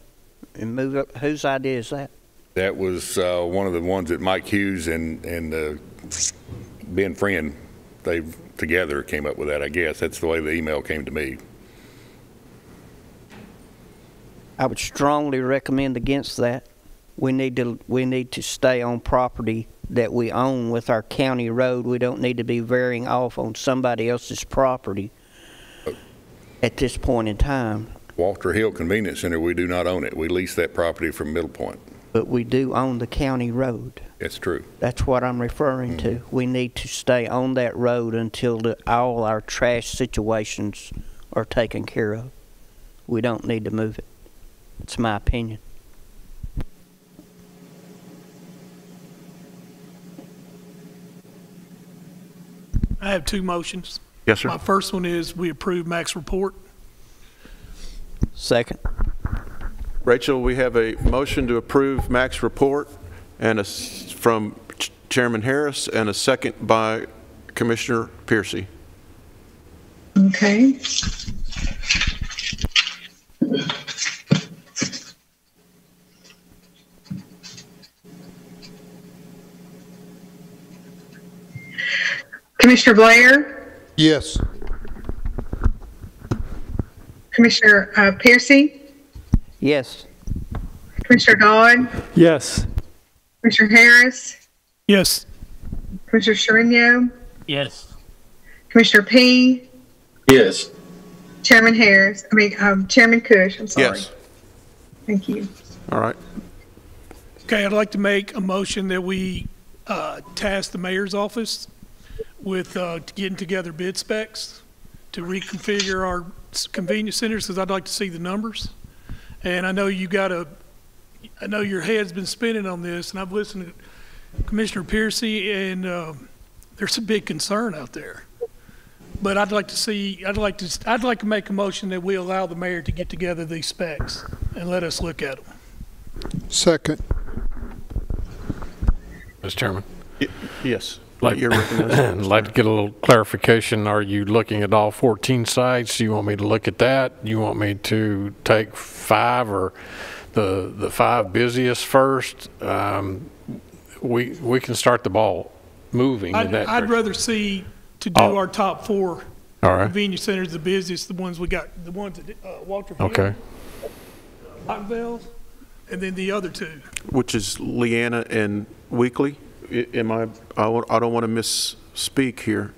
and move up. Whose idea is that? That was one of the ones that Mike Hughes and Ben Friend, they together came up with that, I guess. That's the way the email came to me. I would strongly recommend against that. We need to stay on property that we own with our county road. We don't need to be veering off on somebody else's property at this point in time. Walter Hill Convenience Center, we do not own it. We lease that property from Middle Point. But we do own the county road. That's true. That's what I'm referring to. We need to stay on that road until all our trash situations are taken care of. We don't need to move it. It's my opinion. I have two motions. Yes, sir. My first one is we approve Mac's report. Second. Rachel, we have a motion to approve Mac's report and from Chairman Harris and a second by Commissioner Piercy. Okay. Commissioner Blair? Yes. Commissioner Piercy? Yes. Commissioner Dodd? Yes. Commissioner Harris? Yes. Commissioner Sherino? Yes. Commissioner P? Yes. Chairman Harris? Chairman Cush, I'm sorry. Yes. Thank you. All right. Okay, I'd like to make a motion that we task the mayor's office with getting together bid specs to reconfigure our convenience centers, because I'd like to see the numbers. And I know I know your head's been spinning on this, and I've listened to Commissioner Piercy, and there's a big concern out there. But I'd like to make a motion that we allow the mayor to get together these specs and let us look at them. Second. Mr. Chairman. Yes. I'd like to get a little clarification. Are you looking at all 14 sites? Do you want me to look at that? You want me to take 5 or the 5 busiest first? We can start the ball moving in that I'd rather see to do our top 4 convenience centers, the busiest, the ones we got, the ones at Walter Hill, okay, Rockville, and then the other 2. Which is Leanna and Weekly? I don't want to misspeak here.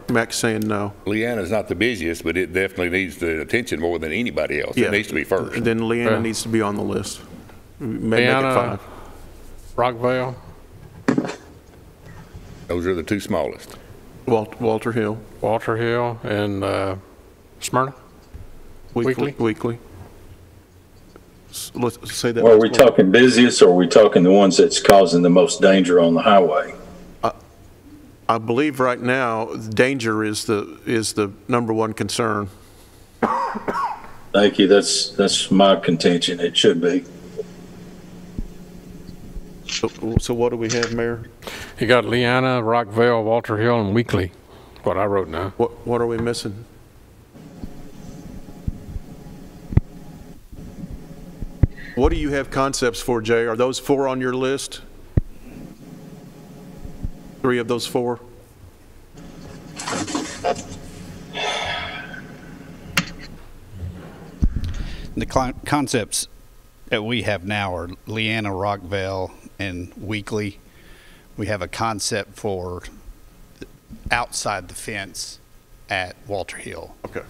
Mac's saying no. Leanna's not the busiest, but it definitely needs the attention more than anybody else. Yeah. It needs to be first. And then Leanna needs to be on the list. Leanna, make it 5. Rockville. Those are the 2 smallest. Walter Hill. Walter Hill and Smyrna? Weekly. Let's say that. Well, are we talking busiest, or are we talking the ones that's causing the most danger on the highway? I believe right now danger is the number one concern. Thank you. That's my contention. It should be. So what do we have, Mayor? You got Leanna, Rockville, Walter Hill, and Weekly. What I wrote now. What are we missing? What do you have concepts for, Jay? Are those 4 on your list? 3 of those 4? The concepts that we have now are Leanna, Rockville, and Weekly. We have a concept for outside the fence at Walter Hill. Okay.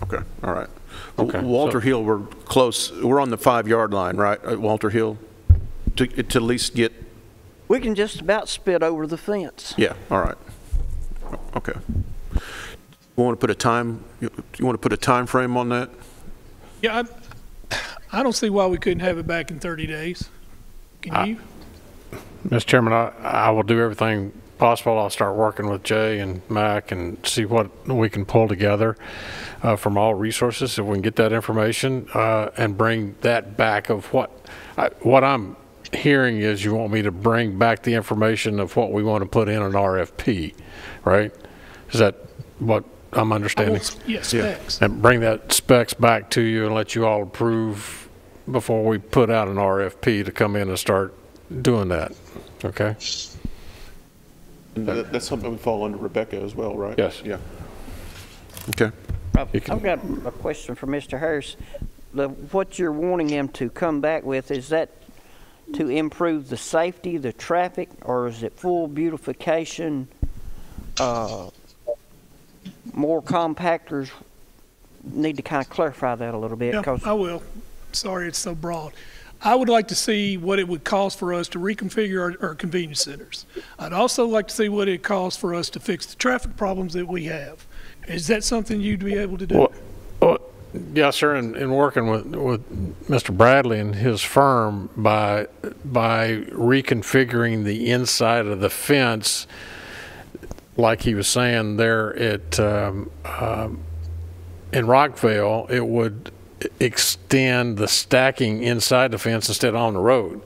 Okay. All right. Okay. Walter Hill, we're close. We're on the 5-yard line, right? At Walter Hill, to at least get. We can just about spit over the fence. Yeah. All right. Okay. You want to put a time? You want to put a time frame on that? Yeah, I don't see why we couldn't have it back in 30 days. Can you? Mr. Chairman, I will do everything possible. I'll start working with Jay and Mac and see what we can pull together from all resources, if we can get that information and bring that back of what I'm hearing is you want me to bring back the information of what we want to put in an RFP, right? Is that what I'm understanding? Yes, specs. And bring that specs back to you and let you all approve before we put out an RFP to come in and start doing that, okay? And that's something we fall under Rebecca as well, right? Yes. Yeah. Okay. I've got a question for Mr. Harris. What you're wanting him to come back with, is that to improve the safety, the traffic, or is it full beautification, more compactors? Need to kind of clarify that a little bit. Yeah, I will. Sorry, it's so broad. I would like to see what it would cost for us to reconfigure our convenience centers. I'd also like to see what it costs for us to fix the traffic problems that we have. Is that something you'd be able to do? Well, yes, sir. In working with Mr. Bradley and his firm by reconfiguring the inside of the fence, like he was saying there at in Rockville, it would extend the stacking inside the fence instead of on the road.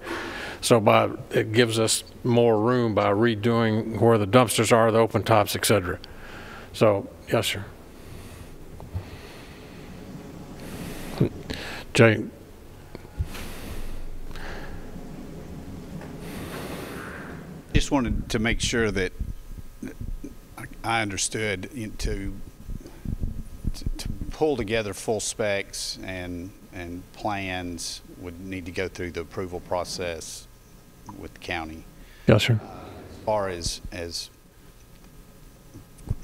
So it gives us more room by redoing where the dumpsters are, the open tops, etc. So, yes, sir. Jay. Just wanted to make sure that I understood to pull together full specs and plans would need to go through the approval process with the county. Yes, sir. As far as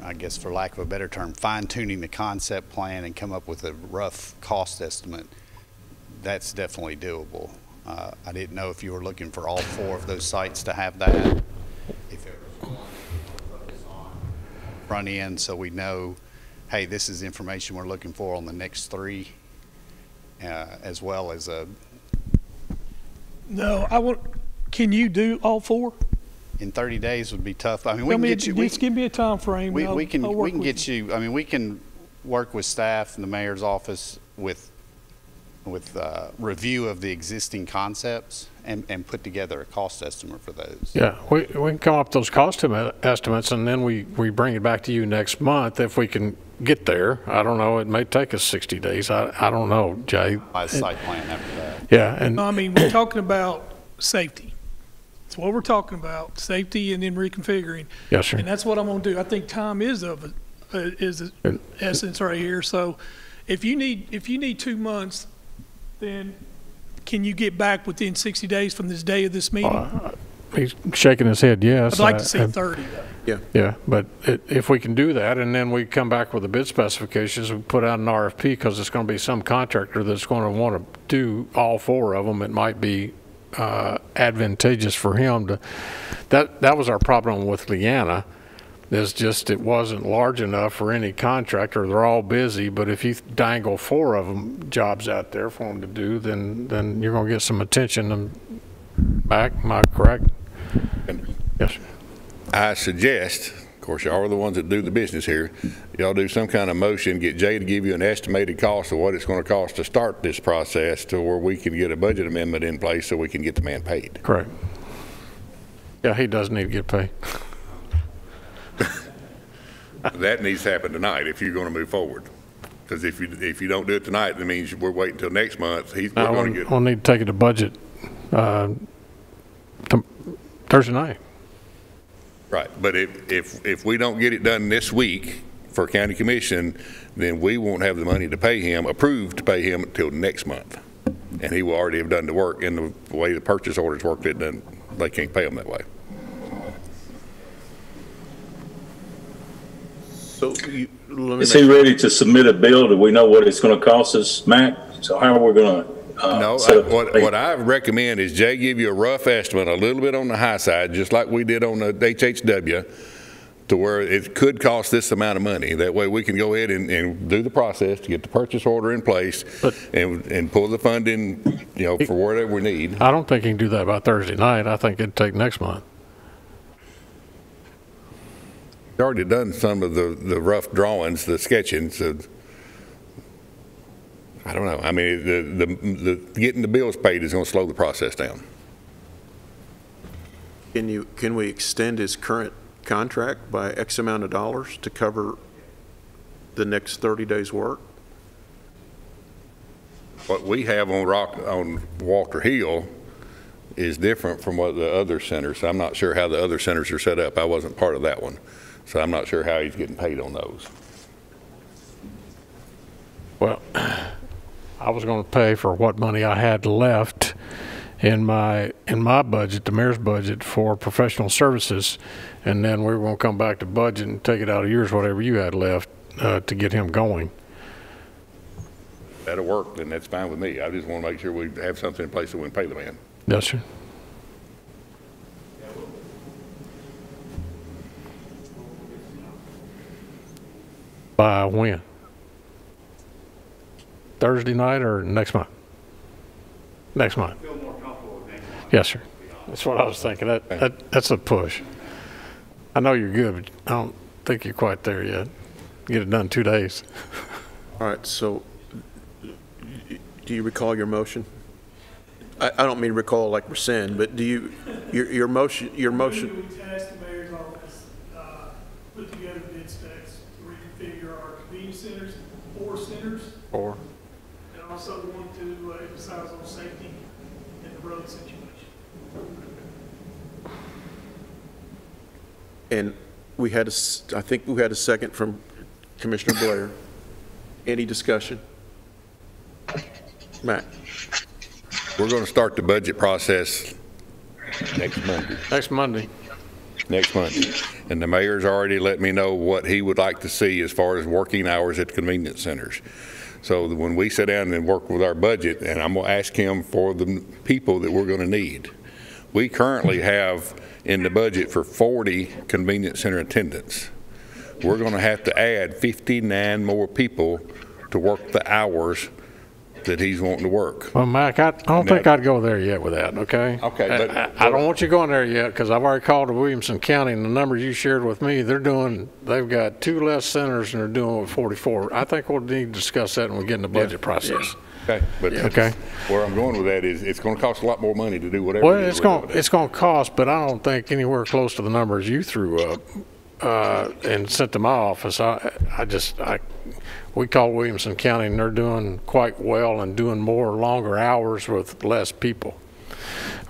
I guess, for lack of a better term, fine-tuning the concept plan and come up with a rough cost estimate, that's definitely doable. I didn't know if you were looking for all 4 of those sites to have that. If it was on front end, so we know, hey, this is information we're looking for on the next 3, as well as a. No, can you do all 4? In 30 days would be tough. I mean, we can get you. Just give me a time frame. We can get you. I mean, we can work with staff in the mayor's office with review of the existing concepts and put together a cost estimate for those. Yeah, we can come up with those cost estimates, and then we bring it back to you next month if we can get there. I don't know. It may take us 60 days. I don't know, Jay. By site plan after that. Yeah, and I mean, we're talking about safety. That's what we're talking about, safety and then reconfiguring. Yes, sir. And that's what I'm going to do. I think time is of essence right here. So if you need 2 months, then can you get back within 60 days from this day of this meeting? He's shaking his head, yes. I'd like to see 30, though. Yeah. Yeah, but if we can do that, and then we come back with the bid specifications, we put out an RFP, because it's going to be some contractor that's going to want to do all 4 of them. It might be advantageous for him to. That was our problem with Leanna. Is just it wasn't large enough for any contractor. They're all busy, but if you dangle 4 of them jobs out there for them to do, then you're going to get some attention and back. Am I correct? Yes. I suggest, of course, y'all are the ones that do the business here, y'all do some kind of motion, get Jay to give you an estimated cost of what it's going to cost to start this process to where we can get a budget amendment in place so we can get the man paid. Correct. Yeah, he does need to get paid. That needs to happen tonight if you're going to move forward. Because if you don't do it tonight, that means we're waiting until next month. We're going to get. We'll need to take it to budget Thursday night. Right, but if we don't get it done this week for county commission, then we won't have the money to pay him, approved to pay him until next month. and he will already have done the work. And the way the purchase orders work, they can't pay them that way. So is he ready to submit a bill? Do we know what it's going to cost us, Mac? So how are we going to? What I recommend is Jay give you a rough estimate, a little bit on the high side, just like we did on the HHW, to where it could cost this amount of money. That way we can go ahead and do the process to get the purchase order in place and pull the funding, for whatever we need. I don't think he can do that by Thursday night. I think it'd take next month. He's already done some of the rough drawings, the sketching, so I don't know. I mean, the getting the bills paid is going to slow the process down. Can we extend his current contract by X amount of dollars to cover the next 30 days' work? What we have on Walter Hill is different from what the other centers. I'm not sure how the other centers are set up. I wasn't part of that one, so I'm not sure how he's getting paid on those. Well, I was going to pay for what money I had left in my budget, the mayor's budget, for professional services, and then we were going to come back to budget and take it out of yours, whatever you had left, to get him going. That'll work, then that's fine with me. I just want to make sure we have something in place so we can pay the man. Yes, sir. By when? Thursday night or next month? Next month. Yes, sir. That's what I was thinking. That's a push. I know you're good, but I don't think you're quite there yet. Get it done in 2 days. All right, so do you recall your motion? I don't mean recall like rescind, but do you, your motion? We tasked the mayor's office, put together bid specs to reconfigure our convenience centers, 4 centers. 4. And also want to emphasize on safety in the road situation. And we had I think we had a second from Commissioner Blair. Any discussion? Matt? We're going to start the budget process next Monday. Next Monday. Next Monday. And the mayor's already let me know what he would like to see as far as working hours at the convenience centers. So when we sit down and work with our budget, and I'm going to ask him for the people that we're going to need. We currently have in the budget for 40 convenience center attendants. We're going to have to add 59 more people to work the hours that he's wanting to work. Well, Mac, I don't think I'd go there yet with that, okay? Okay. But I don't want you going there yet, because I've already called to Williamson County, and the numbers you shared with me, they've got 2 less centers and they're doing with 44. I think we'll need to discuss that when we get in the budget process. Okay. But okay. Where I'm going with that is it's going to cost a lot more money to do whatever. Well, it's going to cost, but I don't think anywhere close to the numbers you threw up and sent to my office. We call Williamson County, and they're doing quite well and doing more longer hours with less people.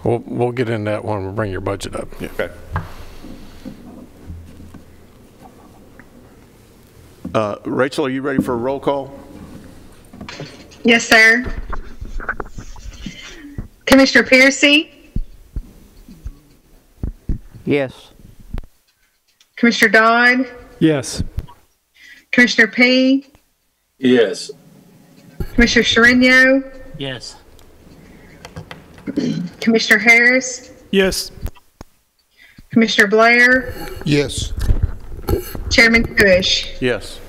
We'll get in that when we bring your budget up. Yeah. Okay. Rachel, are you ready for a roll call? Yes, sir. Commissioner Piercy? Yes. Commissioner Dodd? Yes. Commissioner P? Yes. Commissioner Sherino? Yes. Commissioner Harris? Yes. Commissioner Blair? Yes. Chairman Cush? Yes.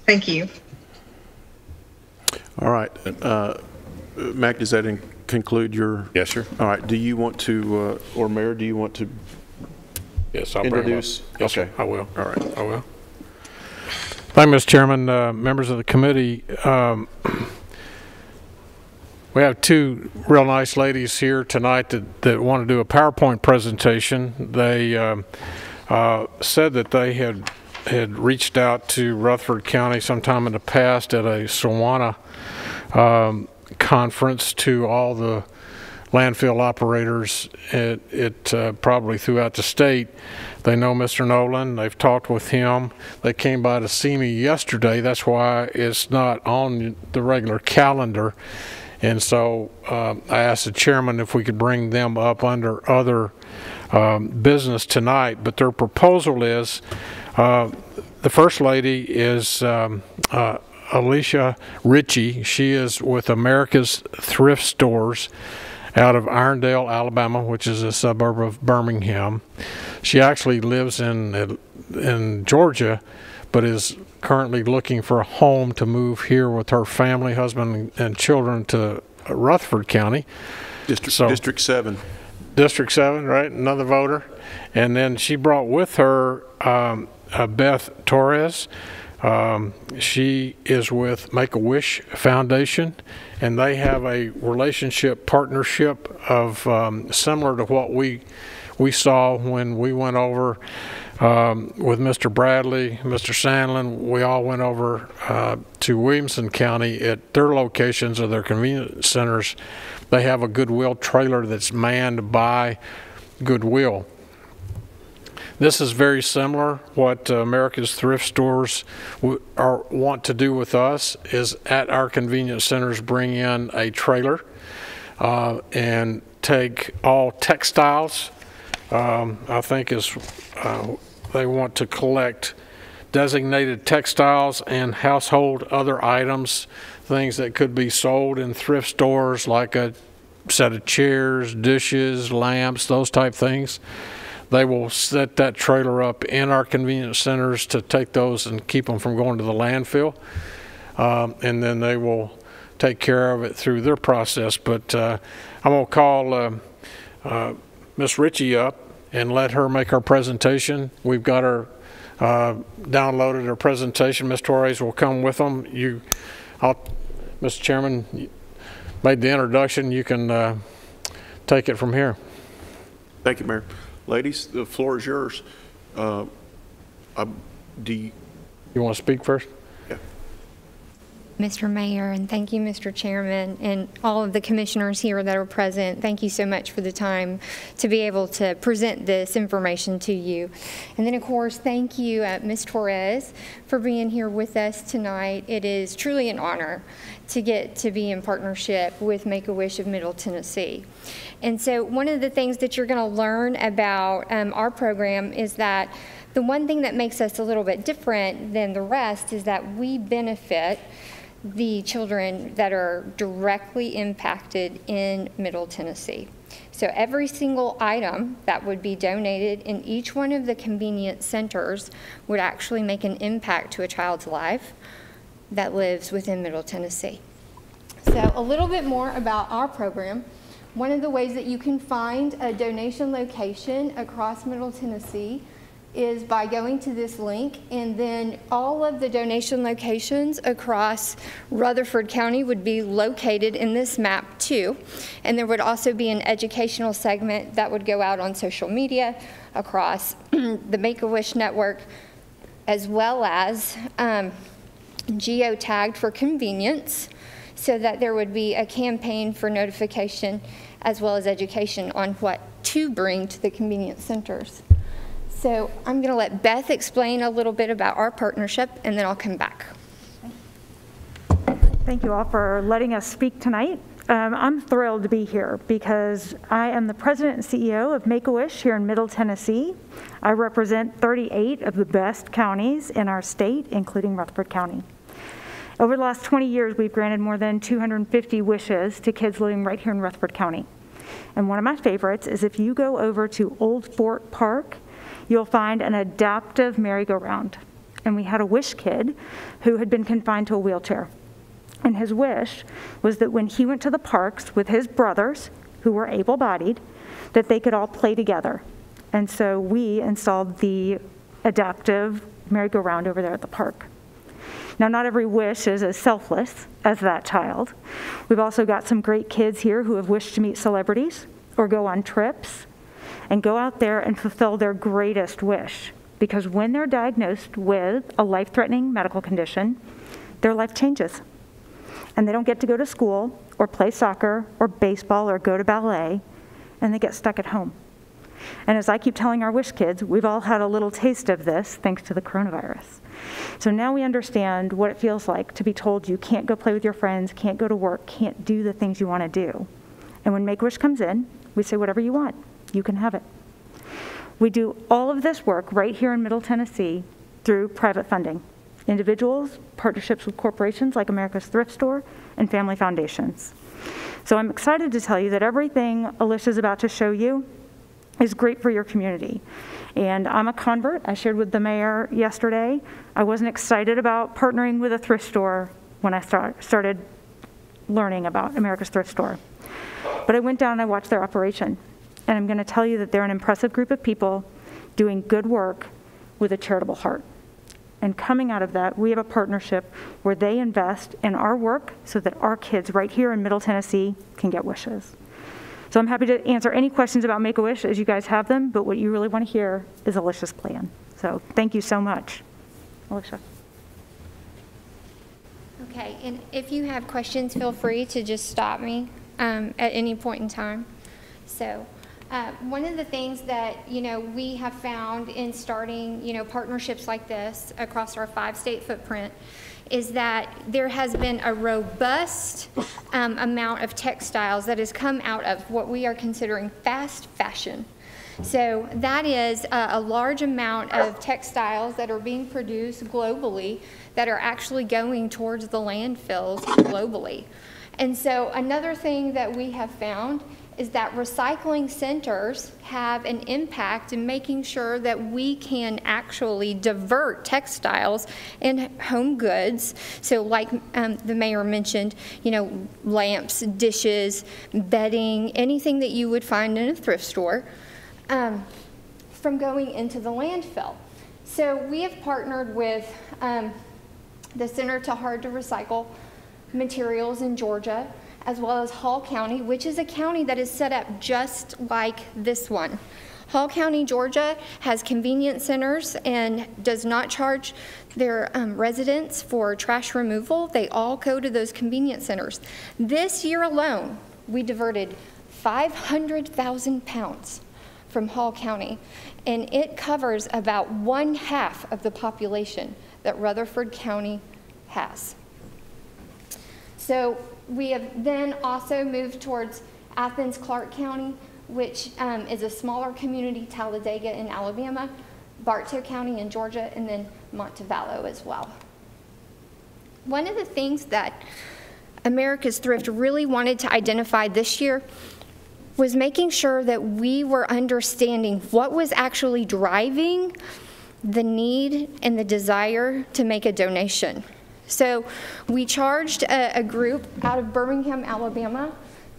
Thank you. All right. Mac, does that conclude your? Yes, sir. All right. Do you want to, or Mayor, do you want to Yes, I'll introduce? Bring yes, okay. Sir, I will. All right. I will. Thank you, Mr. Chairman. Members of the committee, we have 2 real nice ladies here tonight that want to do a PowerPoint presentation. They said that they had reached out to Rutherford County sometime in the past at a Sawana conference to all the landfill operators probably throughout the state. They know Mr. Nolan. They've talked with him. They came by to see me yesterday. That's why it's not on the regular calendar. And so I asked the chairman if we could bring them up under other business tonight. But their proposal is, the first lady is Alicia Richie. She is with America's Thrift Stores out of Irondale, Alabama, which is a suburb of Birmingham. She actually lives in Georgia, but is currently looking for a home to move here with her family, husband, and children to Rutherford County. District 7. District 7, right? Another voter. And then she brought with her Beth Torres. She is with Make-A-Wish Foundation, and they have a relationship partnership of similar to what we saw when we went over with Mr. Bradley, Mr. Sandlin. We all went over to Williamson County at their locations of their convenience centers. They have a Goodwill trailer that's manned by Goodwill. This is very similar. What America's Thrift Stores want to do with us is at our convenience centers bring in a trailer and take all textiles. I think they want to collect designated textiles and household other items, things that could be sold in thrift stores like a set of chairs, dishes, lamps, those type things. They will set that trailer up in our convenience centers to take those and keep them from going to the landfill. And then they will take care of it through their process. But I'm going to call Ms. Richie up and let her make our presentation. We've got her downloaded her presentation. Ms. Torres will come with them. Mr. Chairman, you made the introduction. You can take it from here. Thank you, Mayor. Ladies, the floor is yours. You want to speak first? Yeah. Mr. Mayor, and thank you, Mr. Chairman, and all of the commissioners here that are present. Thank you so much for the time to be able to present this information to you. And then, of course, thank you, Ms. Torres, for being here with us tonight. It is truly an honor to get to be in partnership with Make-A-Wish of Middle Tennessee. And so one of the things that you're going to learn about our program is that the one thing that makes us a little bit different than the rest is that we benefit the children that are directly impacted in Middle Tennessee. So every single item that would be donated in each one of the convenience centers would actually make an impact to a child's life that lives within Middle Tennessee. So a little bit more about our program. One of the ways that you can find a donation location across Middle Tennessee is by going to this link, and then all of the donation locations across Rutherford County would be located in this map too. And there would also be an educational segment that would go out on social media across the Make-A-Wish network, as well as geotagged for convenience, so that there would be a campaign for notification as well as education on what to bring to the convenience centers. So I'm going to let Beth explain a little bit about our partnership, and then I'll come back. Thank you all for letting us speak tonight. I'm thrilled to be here because I am the president and CEO of Make-A-Wish here in Middle Tennessee. I represent 38 of the best counties in our state, including Rutherford County. Over the last 20 years, we've granted more than 250 wishes to kids living right here in Rutherford County. And one of my favorites is if you go over to Old Fort Park, you'll find an adaptive merry-go-round. And we had a wish kid who had been confined to a wheelchair. And his wish was that when he went to the parks with his brothers, who were able-bodied, that they could all play together. And so we installed the adaptive merry-go-round over there at the park. Now, not every wish is as selfless as that child. We've also got some great kids here who have wished to meet celebrities or go on trips and go out there and fulfill their greatest wish. Because when they're diagnosed with a life-threatening medical condition, their life changes. And they don't get to go to school or play soccer or baseball or go to ballet, and they get stuck at home. And as I keep telling our Wish kids, we've all had a little taste of this thanks to the coronavirus. So now we understand what it feels like to be told you can't go play with your friends, can't go to work, can't do the things you want to do. And when Make-A-Wish comes in, we say whatever you want, you can have it. We do all of this work right here in Middle Tennessee through private funding. Individuals, partnerships with corporations like America's Thrift Store, and family foundations. So I'm excited to tell you that everything Alicia's about to show you is great for your community. And I'm a convert. I shared with the mayor yesterday. I wasn't excited about partnering with a thrift store when I started learning about America's Thrift Store. But I went down and I watched their operation. And I'm going to tell you that they're an impressive group of people doing good work with a charitable heart. And coming out of that, we have a partnership where they invest in our work so that our kids right here in Middle Tennessee can get wishes. So I'm happy to answer any questions about Make-A-Wish as you guys have them, but what you really want to hear is Alicia's plan. So thank you so much. Alicia. Okay, and if you have questions, feel free to just stop me at any point in time. So one of the things that, we have found in starting, partnerships like this across our 5-state footprint is that there has been a robust amount of textiles that has come out of what we are considering fast fashion. So that is a large amount of textiles that are being produced globally that are actually going towards the landfills globally. And so another thing that we have found is that recycling centers have an impact in making sure that we can actually divert textiles and home goods. So like the mayor mentioned, lamps, dishes, bedding, anything that you would find in a thrift store from going into the landfill. So we have partnered with the Center to Hard to Recycle Materials in Georgia, as well as Hall County, which is a county that is set up just like this one. Hall County, Georgia has convenience centers and does not charge their residents for trash removal. They all go to those convenience centers. This year alone, we diverted 500,000 pounds from Hall County, and it covers about 1/2 of the population that Rutherford County has. So we have then also moved towards Athens-Clarke County, which is a smaller community, Talladega in Alabama, Bartow County in Georgia, and then Montevallo as well. One of the things that America's Thrift really wanted to identify this year was making sure that we were understanding what was actually driving the need and the desire to make a donation. So we charged a group out of Birmingham, Alabama,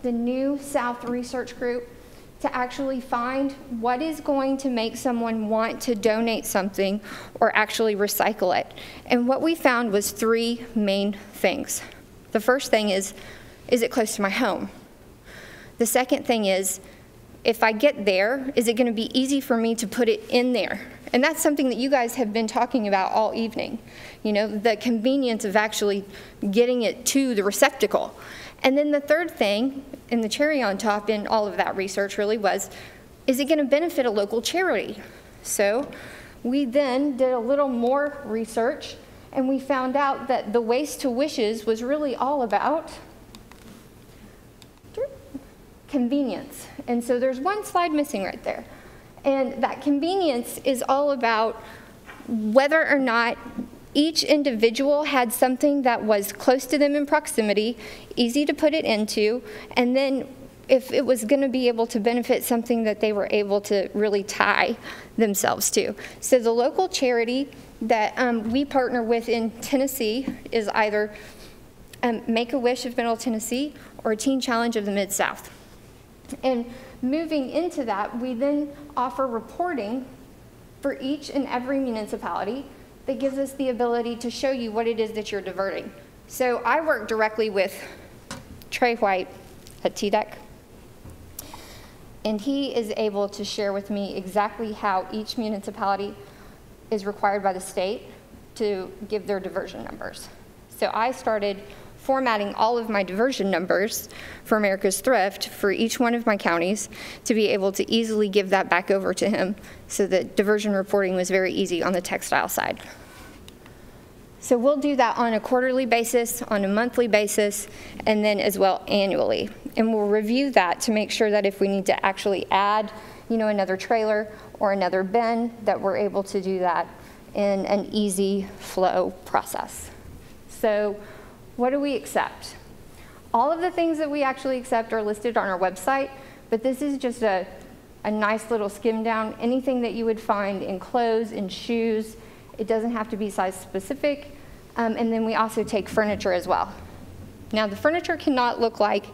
the New South Research Group, to actually find what is going to make someone want to donate something or actually recycle it. And what we found was 3 main things. The first thing is it close to my home? The second thing is, if I get there, is it going to be easy for me to put it in there? And that's something that you guys have been talking about all evening. The convenience of actually getting it to the receptacle. And then the third thing, and the cherry on top in all of that research really was, is it going to benefit a local charity? So we then did a little more research, and we found out that the Waste to Wishes was really all about convenience. And so there's one slide missing right there. And that convenience is all about whether or not each individual had something that was close to them in proximity, easy to put it into, and then if it was going to be able to benefit something that they were able to really tie themselves to. So the local charity that we partner with in Tennessee is either Make-A-Wish of Middle Tennessee or Teen Challenge of the Mid-South. And moving into that, we then offer reporting for each and every municipality that gives us the ability to show you what it is that you're diverting. So I work directly with Trey White at TDEC, and he is able to share with me exactly how each municipality is required by the state to give their diversion numbers. So I started formatting all of my diversion numbers for America's Thrift for each one of my counties to be able to easily give that back over to him, so that diversion reporting was very easy on the textile side. So we'll do that on a quarterly basis, on a monthly basis, and then as well annually. And we'll review that to make sure that if we need to actually add, another trailer or another bin, that we're able to do that in an easy flow process. So what do we accept? All of the things that we actually accept are listed on our website, but this is just a nice little skim down. Anything that you would find in clothes and shoes, it doesn't have to be size specific. And then we also take furniture as well. Now the furniture cannot look like,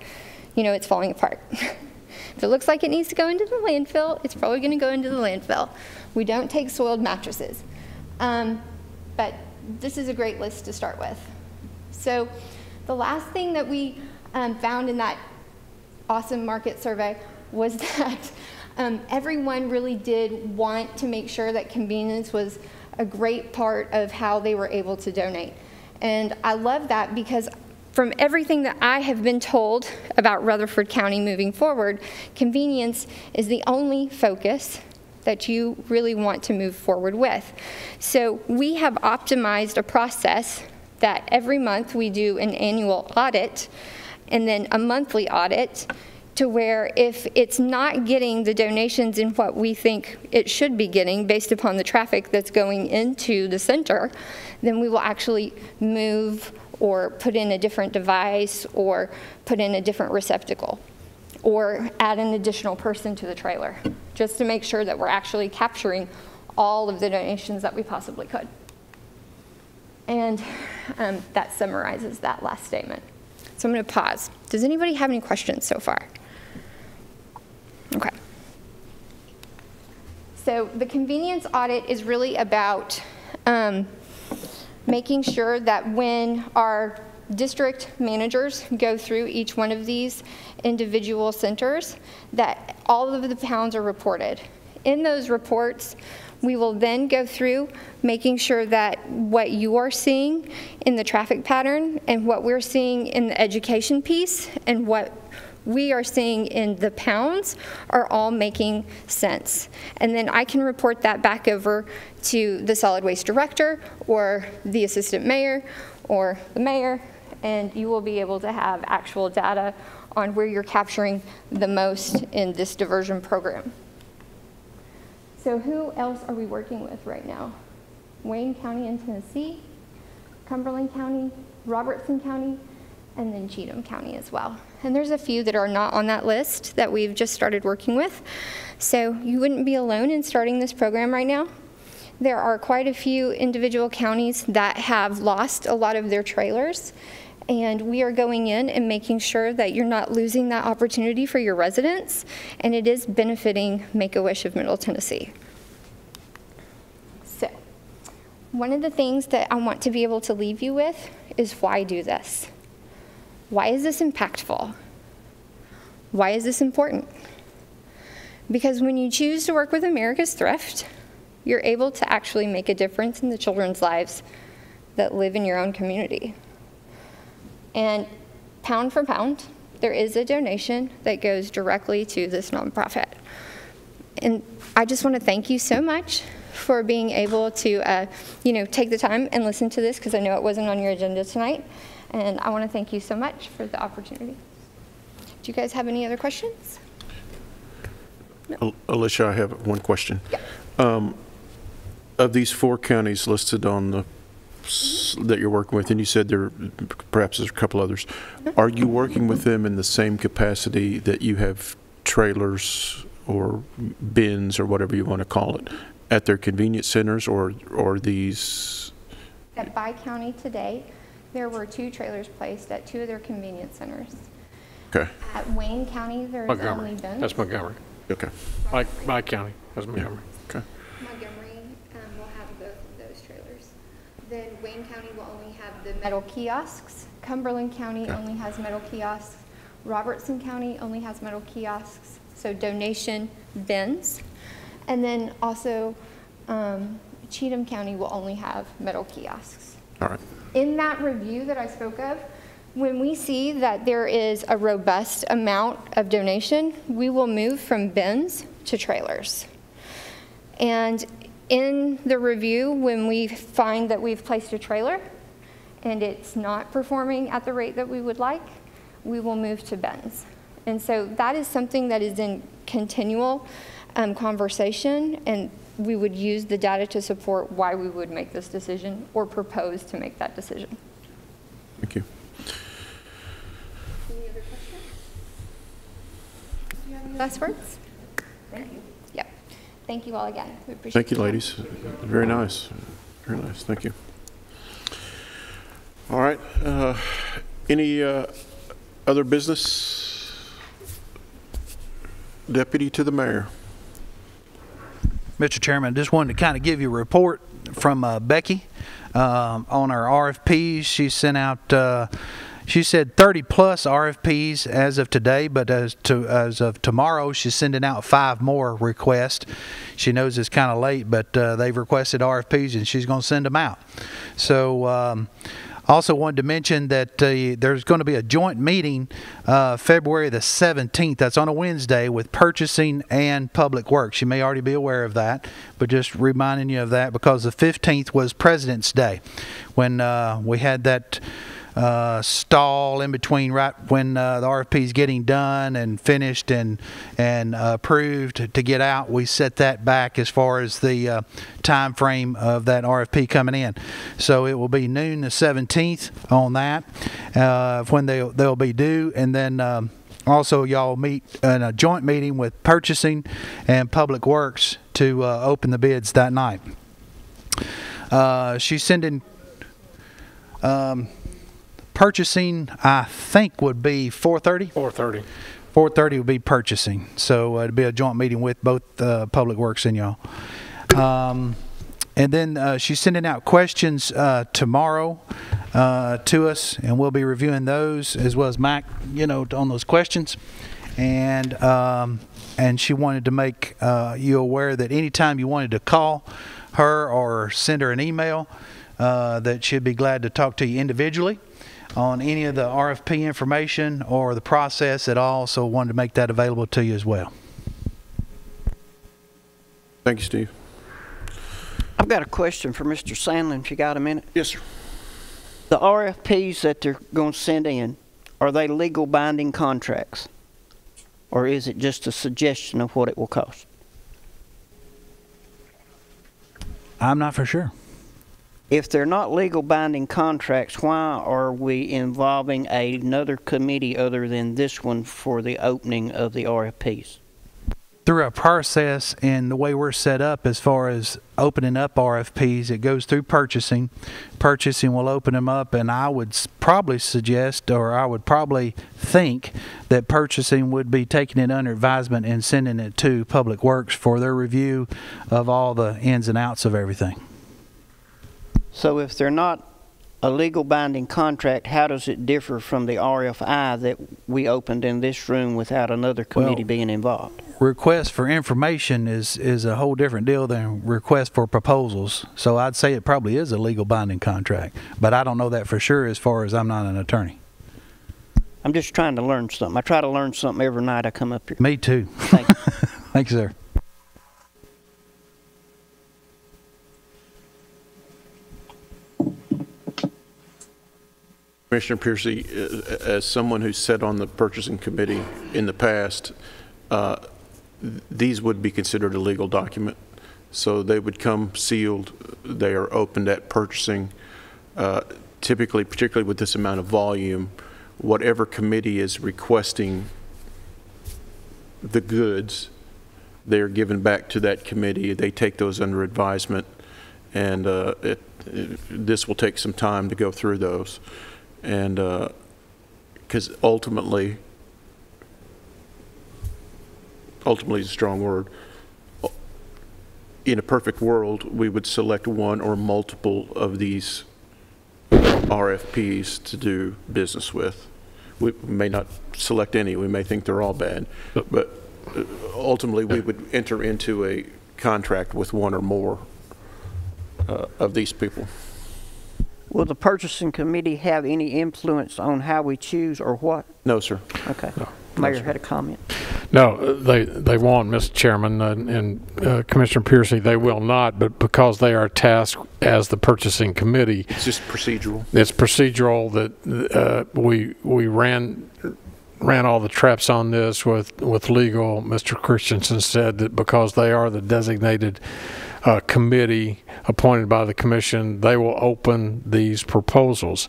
it's falling apart. If it looks like it needs to go into the landfill, it's probably going to go into the landfill. We don't take soiled mattresses. But this is a great list to start with. So the last thing that we found in that awesome market survey was that everyone really did want to make sure that convenience was a great part of how they were able to donate. And I love that, because from everything that I have been told about Rutherford County moving forward, convenience is the only focus that you really want to move forward with. So we have optimized a process that every month we do an annual audit and then a monthly audit, to where if it's not getting the donations in what we think it should be getting based upon the traffic that's going into the center, then we will actually move or put in a different device or put in a different receptacle or add an additional person to the trailer, just to make sure that we're actually capturing all of the donations that we possibly could. And that summarizes that last statement. So I'm going to pause. Does anybody have any questions so far? Okay. So the convenience audit is really about making sure that when our district managers go through each one of these individual centers, that all of the pounds are reported. In those reports, we will then go through making sure that what you are seeing in the traffic pattern and what we're seeing in the education piece and what we are seeing in the pounds are all making sense. And then I can report that back over to the solid waste director or the assistant mayor or the mayor, and you will be able to have actual data on where you're capturing the most in this diversion program. So who else are we working with right now? Wayne County in Tennessee, Cumberland County, Robertson County, and then Cheatham County as well. And there's a few that are not on that list that we've just started working with. So you wouldn't be alone in starting this program right now. There are quite a few individual counties that have lost a lot of their trailers, and we are going in and making sure that you're not losing that opportunity for your residents, and it is benefiting Make-A-Wish of Middle Tennessee. So one of the things that I want to be able to leave you with is why do this? Why is this impactful? Why is this important? Because when you choose to work with America's Thrift, you're able to actually make a difference in the children's lives that live in your own community. And pound for pound, there is a donation that goes directly to this nonprofit. And I just want to thank you so much for being able to, take the time and listen to this, because I know it wasn't on your agenda tonight. And I want to thank you so much for the opportunity. Do you guys have any other questions? No. Alicia, I have one question. Yeah. Of these 4 counties listed on the that you're working with, and you said there perhaps there's a couple others, are you working with them in the same capacity that you have trailers or bins or whatever you want to call it at their convenience centers, or these? At By County today, there were 2 trailers placed at 2 of their convenience centers. Okay. At Wayne County, there is only bins. That's Montgomery. Okay. By county, that's Montgomery. Okay. Montgomery will have both of those trailers. Then Wayne County will only have the metal kiosks. Cumberland County only has metal kiosks. Robertson County only has metal kiosks, so donation bins. And then also Cheatham County will only have metal kiosks. All right. In that review that I spoke of, When we see that there is a robust amount of donation, we will move from bins to trailers. And in the review, when we find that we've placed a trailer and it's not performing at the rate that we would like, we will move to bins. And so that is something that is in continual conversation, and we would use the data to support why we would make this decision or propose to make that decision. Thank you. Any other questions? Do you have any last words? Thank you. Yep. Thank you all again. We appreciate it. Thank you, ladies. Very nice. Very nice. Thank you. All right. Any other business? Deputy to the Mayor. Mr. Chairman, just wanted to kind of give you a report from Becky on our RFPs. She sent out, she said 30 plus RFPs as of today, but as of tomorrow, she's sending out 5 more requests. She knows it's kind of late, but they've requested RFPs and she's going to send them out. So also wanted to mention that there's going to be a joint meeting February the 17th. That's on a Wednesday with Purchasing and Public Works. You may already be aware of that, but just reminding you of that because the 15th was President's Day when we had that stall in between right when the RFP is getting done and finished and approved to get out. We set that back as far as the time frame of that RFP coming in. So it will be noon the 17th on that when they'll be due, and then also y'all meet in a joint meeting with Purchasing and Public Works to open the bids that night. She's sending Purchasing, I think, would be 4:30? 4:30. 4:30 would be Purchasing. So it'd be a joint meeting with both Public Works and y'all. And then she's sending out questions tomorrow to us, and we'll be reviewing those as well as Mac, on those questions. And she wanted to make you aware that anytime you wanted to call her or send her an email, that she'd be glad to talk to you individually on any of the RFP information or the process at all, so wanted to make that available to you as well. Thank you, Steve. I've got a question for Mr. Sandlin, if you got a minute. Yes, sir. The RFPs that they're going to send in, are they legal binding contracts? Or is it just a suggestion of what it will cost? I'm not for sure. If they're not legal binding contracts, why are we involving another committee other than this one for the opening of the RFPs? Through a process and the way we're set up as far as opening up RFPs, it goes through Purchasing. Purchasing will open them up, and I would probably suggest, or I would probably think that Purchasing would be taking it under advisement and sending it to Public Works for their review of all the ins and outs of everything. So if they're not a legal binding contract, how does it differ from the RFI that we opened in this room without another committee being involved? Request for information is a whole different deal than request for proposals. So I'd say it probably is a legal binding contract, but I don't know that for sure as far as I'm not an attorney. I'm just trying to learn something. I try to learn something every night I come up here. Me too. Thank you. Thank you, sir. Commissioner Piercy, as someone who's sat on the purchasing committee in the past, these would be considered a legal document. So they would come sealed. They are opened at purchasing. Typically, particularly with this amount of volume, whatever committee is requesting the goods, they're given back to that committee. They take those under advisement, and this will take some time to go through those. And because ultimately is a strong word. In a perfect world, we would select one or multiple of these RFPs to do business with. We may not select any. We may think they're all bad, but ultimately we would enter into a contract with one or more of these people. Will the purchasing committee have any influence on how we choose or what? No, sir. Okay. No. Mayor had a comment. No, they won't, Mr. Chairman, and Commissioner Piercy, they will not, but because they are tasked as the purchasing committee. It's just procedural. It's procedural that we ran all the traps on this with legal. Mr. Christensen said that because they are the designated committee appointed by the commission, they will open these proposals,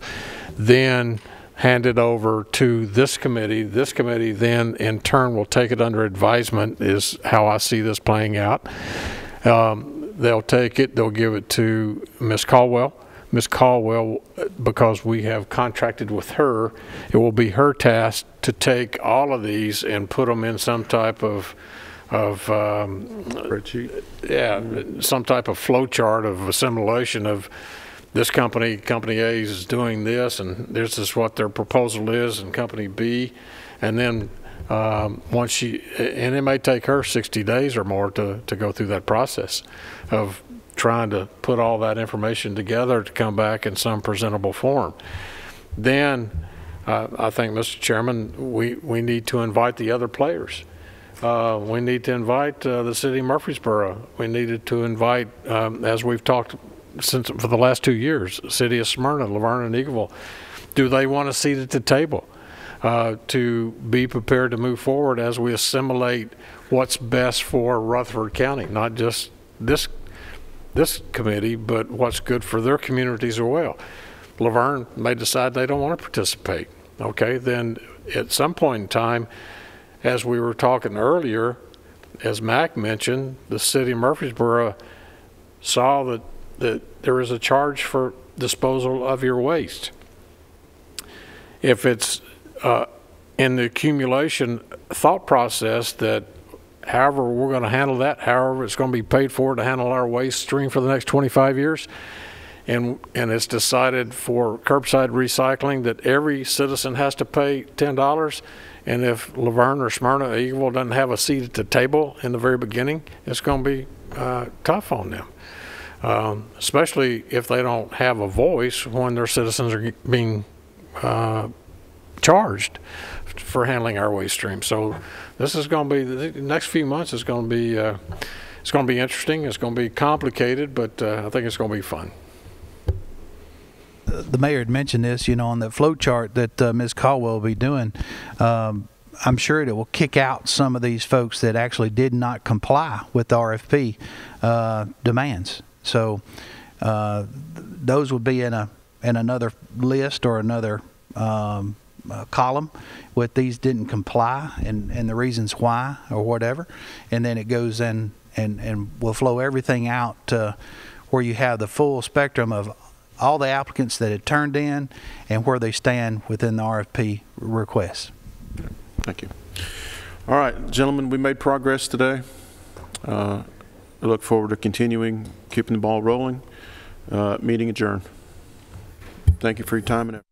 then hand it over to this committee. This committee then in turn will take it under advisement, is how I see this playing out. They'll take it, they'll give it to Ms. Caldwell. Ms. Caldwell, because we have contracted with her, it will be her task to take all of these and put them in some type of spreadsheet. Yeah, some type of flow chart of assimilation of this company A is doing this, and this is what their proposal is, and company B, and then once she, and it may take her 60 days or more to go through that process of trying to put all that information together to come back in some presentable form. Then I think, Mr. Chairman, we need to invite the other players. We need to invite the city of Murfreesboro. We needed to invite, as we've talked for the last 2 years, city of Smyrna, Laverne, and Eagleville. Do they want a seat at the table to be prepared to move forward as we assimilate what's best for Rutherford County, not just this committee, but what's good for their communities as well? Laverne may decide they don't want to participate. Okay, then at some point in time, as we were talking earlier, as Mac mentioned, the city of Murfreesboro saw that there is a charge for disposal of your waste. If it's in the accumulation thought process that however we're going to handle that, however it's going to be paid for to handle our waste stream for the next 25 years, and it's decided for curbside recycling that every citizen has to pay $10, and if Laverne or Smyrna or Eagleville doesn't have a seat at the table in the very beginning, it's going to be tough on them. Especially if they don't have a voice when their citizens are being charged for handling our waste stream. So this is going to be, the next few months is going to be, it's going to be interesting. It's going to be complicated, but I think it's going to be fun. The mayor had mentioned this, on the flow chart that Ms. Caldwell will be doing. I'm sure it will kick out some of these folks that actually did not comply with the RFP demands. So those would be in another list or another column with these didn't comply and the reasons why or whatever, and then it goes in and will flow everything out to where you have the full spectrum of all the applicants that had turned in and where they stand within the RFP requests. Thank you. All right, gentlemen, we made progress today. I look forward to continuing, keeping the ball rolling. Meeting adjourned. Thank you for your time and effort.